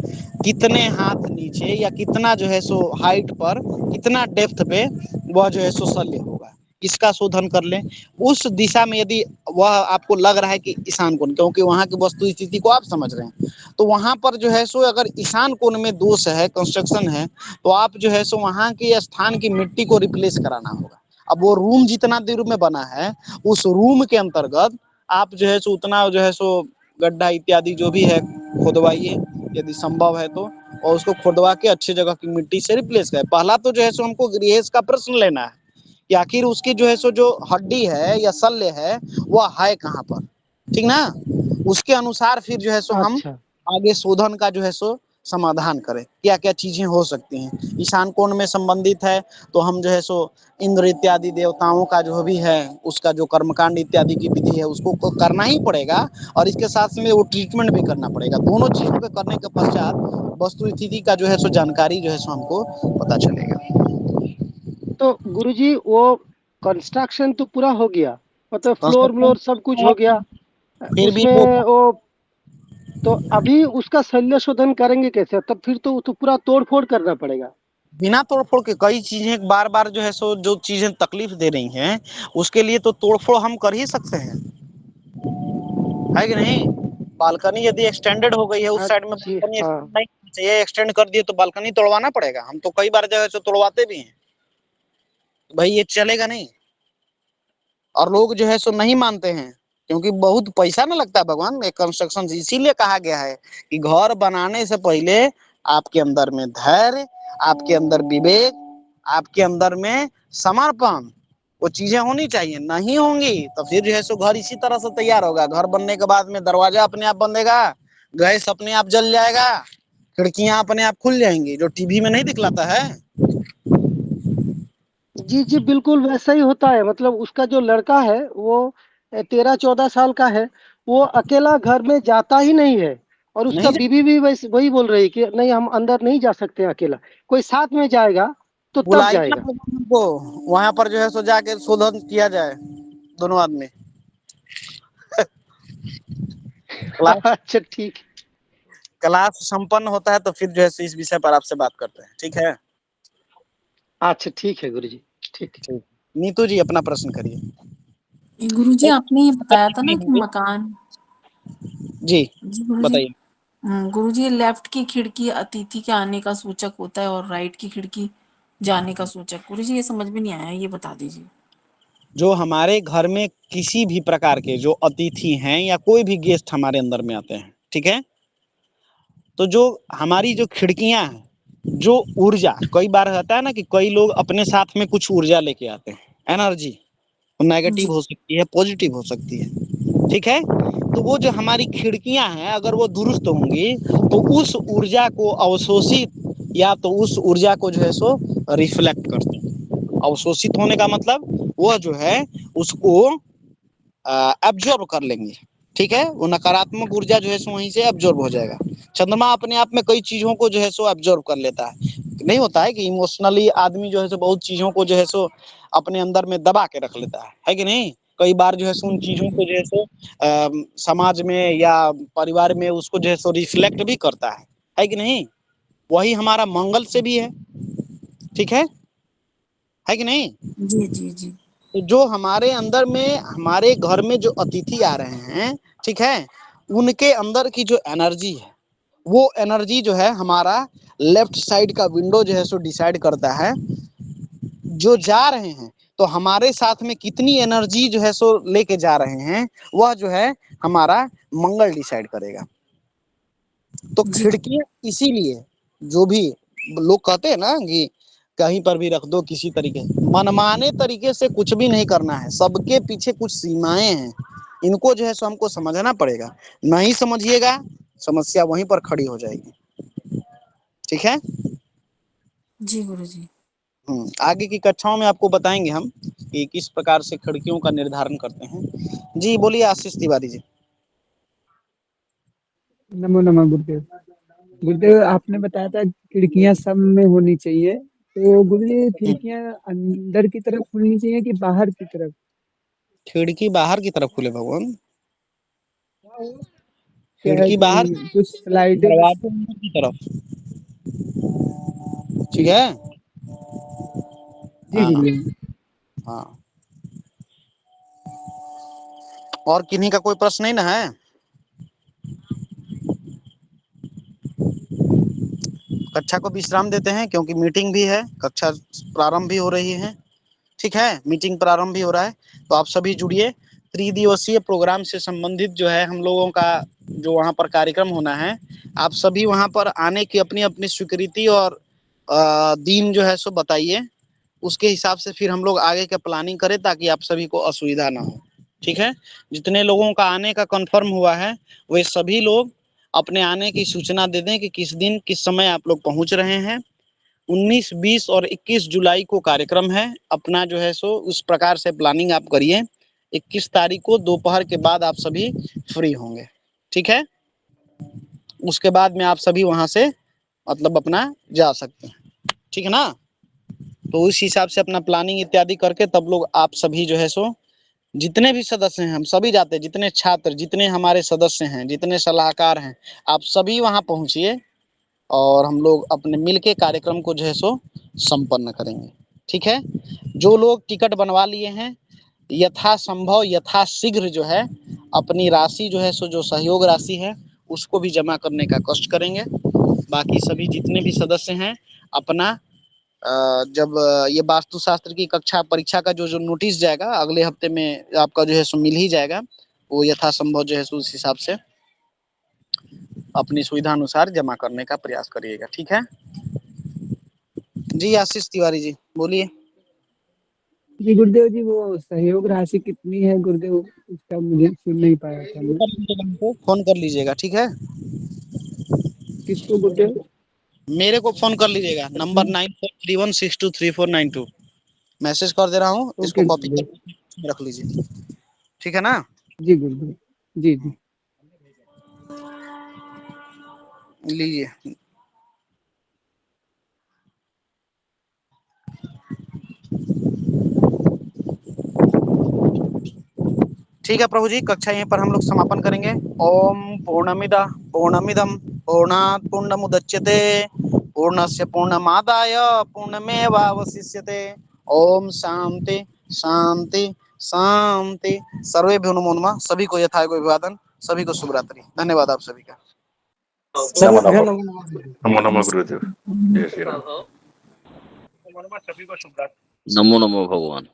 कितने हाथ नीचे या कितना जो है सो हाइट पर, कितना डेप्थ पे वह जो है सो शल्य होगा। इसका शोधन कर लें। उस दिशा में यदि वह आपको लग रहा है कि ईशान कोण, क्योंकि वहाँ की वस्तु स्थिति को आप समझ रहे हैं, तो वहाँ पर जो है सो अगर ईशान कोण में दोष है, कंस्ट्रक्शन है, तो आप जो है सो वहाँ के स्थान की मिट्टी को रिप्लेस कराना होगा। अब वो रूम जितना देर में बना है, उस रूम के अंतर्गत आप जो है सो उतना जो है सो गड्ढा इत्यादि जो भी है खोदवाइए यदि संभव है तो, और उसको खोदवा के अच्छी जगह की मिट्टी से रिप्लेस करें। पहला तो जो है सो हमको गृहेश का प्रश्न लेना है कि आखिर उसकी जो है सो जो हड्डी है या शल्य है वह है कहाँ पर, ठीक ना। उसके अनुसार फिर जो है सो हम अच्छा आगे शोधन का जो है सो समाधान करें, क्या क्या चीजें हो सकती हैं। ईशान कोण में संबंधित है तो हम जो है सो इंद्र इत्यादि देवताओं का जो भी है उसका जो कर्मकांड इत्यादि की विधि है उसको करना ही पड़ेगा, और इसके साथ में वो ट्रीटमेंट भी करना पड़ेगा। दोनों चीजों के करने के पश्चात वस्तु स्थिति का जो है सो जानकारी जो है सो हमको पता चलेगा। तो गुरुजी वो कंस्ट्रक्शन तो पूरा हो गया, मतलब फ्लोर कंस्ट्रक्शन व्लोर सब कुछ हो गया फिर भी वो उसमें वो, तो अभी उसका शल्य शोधन करेंगे कैसे? तब फिर तो पूरा तोड़ फोड़ करना पड़ेगा। बिना तोड़फोड़ के कई चीजें बार बार जो है सो जो चीजें तकलीफ दे रही हैं उसके लिए तो तोड़फोड़ हम कर ही सकते हैं, है कि नहीं। बालकनी यदि एक्सटेंडेड हो गई है, उस साइड में जी बालकनी हाँ। एक्सटेंड नहीं होनी चाहिए, एक्सटेंड कर दिए तो बालकनी तोड़वाना पड़ेगा। हम तो कई बार जो है सो तोड़वाते भी हैं, भाई ये चलेगा नहीं। और लोग जो है सो नहीं मानते हैं क्योंकि बहुत पैसा ना लगता है भगवान एक कंस्ट्रक्शन से। इसीलिए कहा गया है कि घर बनाने से पहले आपके अंदर में धैर्य, आपके अंदर विवेक, आपके अंदर में समर्पण, वो चीजें होनी चाहिए। नहीं होंगी तो फिर जो है सो घर इसी तरह से तैयार होगा। घर बनने के बाद में दरवाजा अपने आप बंदेगा, गैस अपने आप जल जाएगा, खिड़कियां अपने आप खुल जाएंगी, जो टीवी में नहीं दिखलाता है। जी जी बिल्कुल वैसा ही होता है। मतलब उसका जो लड़का है वो 13-14 साल का है, वो अकेला घर में जाता ही नहीं है, और उसका नहीं बीवी भी वैसे वही बोल रही है कि नहीं हम अंदर नहीं जा सकते हैं अकेला, कोई साथ में जाएगा तो तब बुलाइए ना जाएगा। हमको, वहां पर जो है सो जाके शोधन किया जाए दोनों आदमी। क्लास अच्छा ठीक। क्लास संपन्न होता है तो फिर जो है सो इस विषय पर आपसे बात करते हैं, ठीक है। अच्छा ठीक है गुरुजी, ठीक। ठीक। नीतू जी अपना प्रश्न करिए। गुरुजी आपने ये बताया था ना कि मकान, जी जी गुरुजी, बताइए। गुरुजी लेफ्ट की खिड़की अतिथि के आने का सूचक होता है और राइट की खिड़की जाने का सूचक। गुरुजी ये समझ में नहीं आया, ये बता दीजिए। जो हमारे घर में किसी भी प्रकार के जो अतिथि हैं या कोई भी गेस्ट हमारे अंदर में आते हैं, ठीक है, तो जो हमारी जो खिड़कियां हैं, जो ऊर्जा, कई बार होता है ना कि कई लोग अपने साथ में कुछ ऊर्जा लेके आते हैं, एनर्जी, नेगेटिव जी हो सकती है, पॉजिटिव हो सकती है, ठीक है। तो वो जो हमारी खिड़कियां हैं अगर वो दुरुस्त होंगी तो उस ऊर्जा को अवशोषित या तो उस ऊर्जा को जो है सो रिफ्लेक्ट करते हैं। अवशोषित होने का मतलब वह जो है उसको एब्जॉर्ब कर लेंगे, ठीक है। वो नकारात्मक ऊर्जा जो है सो वहीं से एब्जॉर्ब हो जाएगा। चंद्रमा अपने आप में कई चीजों को जो है सो एब्जॉर्ब कर लेता है। नहीं होता है कि इमोशनली आदमी जो है सो बहुत चीजों को जो है सो अपने अंदर में दबा के रख लेता है कि नहीं। कई बार जो है सो उन चीजों को जो है सो समाज में या परिवार में उसको जो है सो रिफ्लेक्ट भी करता है कि नहीं। वही हमारा मंगल से भी है, ठीक है कि नहीं। जी जी जी तो जो हमारे अंदर में हमारे घर में जो अतिथि आ रहे हैं, ठीक है, उनके अंदर की जो एनर्जी है वो एनर्जी जो है हमारा लेफ्ट साइड का विंडो जो है सो डिसाइड करता है। जो जा रहे हैं तो हमारे साथ में कितनी एनर्जी जो है सो लेके जा रहे हैं वह जो है हमारा मंगल डिसाइड करेगा। तो जी खिड़कियां इसीलिए, जो भी लोग कहते हैं ना कि कहीं पर भी रख दो किसी तरीके, मनमाने तरीके से कुछ भी नहीं करना है, सबके पीछे कुछ सीमाएं हैं, इनको जो है सो हमको समझना पड़ेगा। नहीं समझिएगा समस्या वहीं पर खड़ी हो जाएगी, ठीक है। जी गुरुजी। आगे की कक्षाओं में आपको बताएंगे हम कि किस प्रकार से खिड़कियों का निर्धारण करते हैं। जी बोलिए आशीष तिवारी जी। नमो नमः गुरुदेव। गुरुदेव आपने बताया था खिड़कियां सब में होनी चाहिए, तो गुरुदेव खिड़कियां अंदर की तरफ खुलनी चाहिए कि बाहर की तरफ? खिड़की बाहर की तरफ खुले भगवान, क्या है खिड़की बाहर, कि कुछ स्लाइडें, दरवाजे अंदर की तरफ, ठीक है। जी हाँ गुरुदेव। हाँ, और किन्हीं का कोई प्रश्न नहीं ना है? कक्षा को विश्राम देते हैं क्योंकि मीटिंग भी है, कक्षा प्रारंभ भी हो रही है। ठीक है, मीटिंग प्रारंभ भी हो रहा है, तो आप सभी जुड़िए। त्रिदिवसीय प्रोग्राम से संबंधित जो है हम लोगों का जो वहाँ पर कार्यक्रम होना है, आप सभी वहाँ पर आने की अपनी अपनी स्वीकृति और दिन जो है सो बताइए। उसके हिसाब से फिर हम लोग आगे का प्लानिंग करें ताकि आप सभी को असुविधा ना हो। ठीक है, जितने लोगों का आने का कंफर्म हुआ है वे सभी लोग अपने आने की सूचना दे दें कि किस दिन किस समय आप लोग पहुंच रहे हैं। 19, 20 और 21 जुलाई को कार्यक्रम है। अपना जो है सो उस प्रकार से प्लानिंग आप करिए। 21 तारीख को दोपहर के बाद आप सभी फ्री होंगे। ठीक है, उसके बाद में आप सभी वहां से मतलब अपना जा सकते हैं। ठीक है ना? तो उस हिसाब से अपना प्लानिंग इत्यादि करके तब लोग आप सभी जो है सो जितने भी सदस्य हैं हम सभी जाते हैं, जितने छात्र, जितने हमारे सदस्य हैं, जितने सलाहकार हैं, आप सभी वहां पहुंचिए और हम लोग अपने मिलके कार्यक्रम को जो है सो संपन्न करेंगे। ठीक है, जो लोग टिकट बनवा लिए हैं यथासंभव यथाशीघ्र जो है अपनी राशि जो है सो जो सहयोग राशि है उसको भी जमा करने का कष्ट करेंगे। बाकी सभी जितने भी सदस्य हैं अपना जब ये वास्तुशास्त्र की कक्षा परीक्षा का जो नोटिस जाएगा अगले हफ्ते में आपका जो है सो मिल ही जाएगा, वो यथासंभव जो है सो उस हिसाब से अपनी सुविधा अनुसार जमा करने का प्रयास करिएगा। ठीक है जी। आशीष तिवारी जी बोलिए। जी गुरुदेव जी, वो सहयोग राशि कितनी है गुरुदेव, उसका मुझे सुन नहीं पाया था मैं। फोन कर लीजिएगा। ठीक है, किसको गुरुदेव? मेरे को फोन कर लीजिएगा, नंबर 9431623492 मैसेज कर दे रहा हूँ, इसको ओके कॉपी गुरुदेव। कर रख लीजिए। ठीक है ना? जी गुरुदेव, जी जी। लीजिए। ठीक है प्रभु जी, कक्षा यहीं पर हम लोग समापन करेंगे। ओम पूर्णमिदं पूर्णात् पूर्णमुदच्यते पूर्णस्य पूर्णमादाय पूर्णमेवावशिष्यते। ओम शांति शांति शांति। सर्वेभ्यो नमो नमः। सभी को यथायोग्य अभिवादन, सभी को शुभ रात्रि। धन्यवाद आप सभी का। नमो नमः गुरुदेव। जय श्री राम। सभी को शुभ रात्रि। नमो नमो भगवान।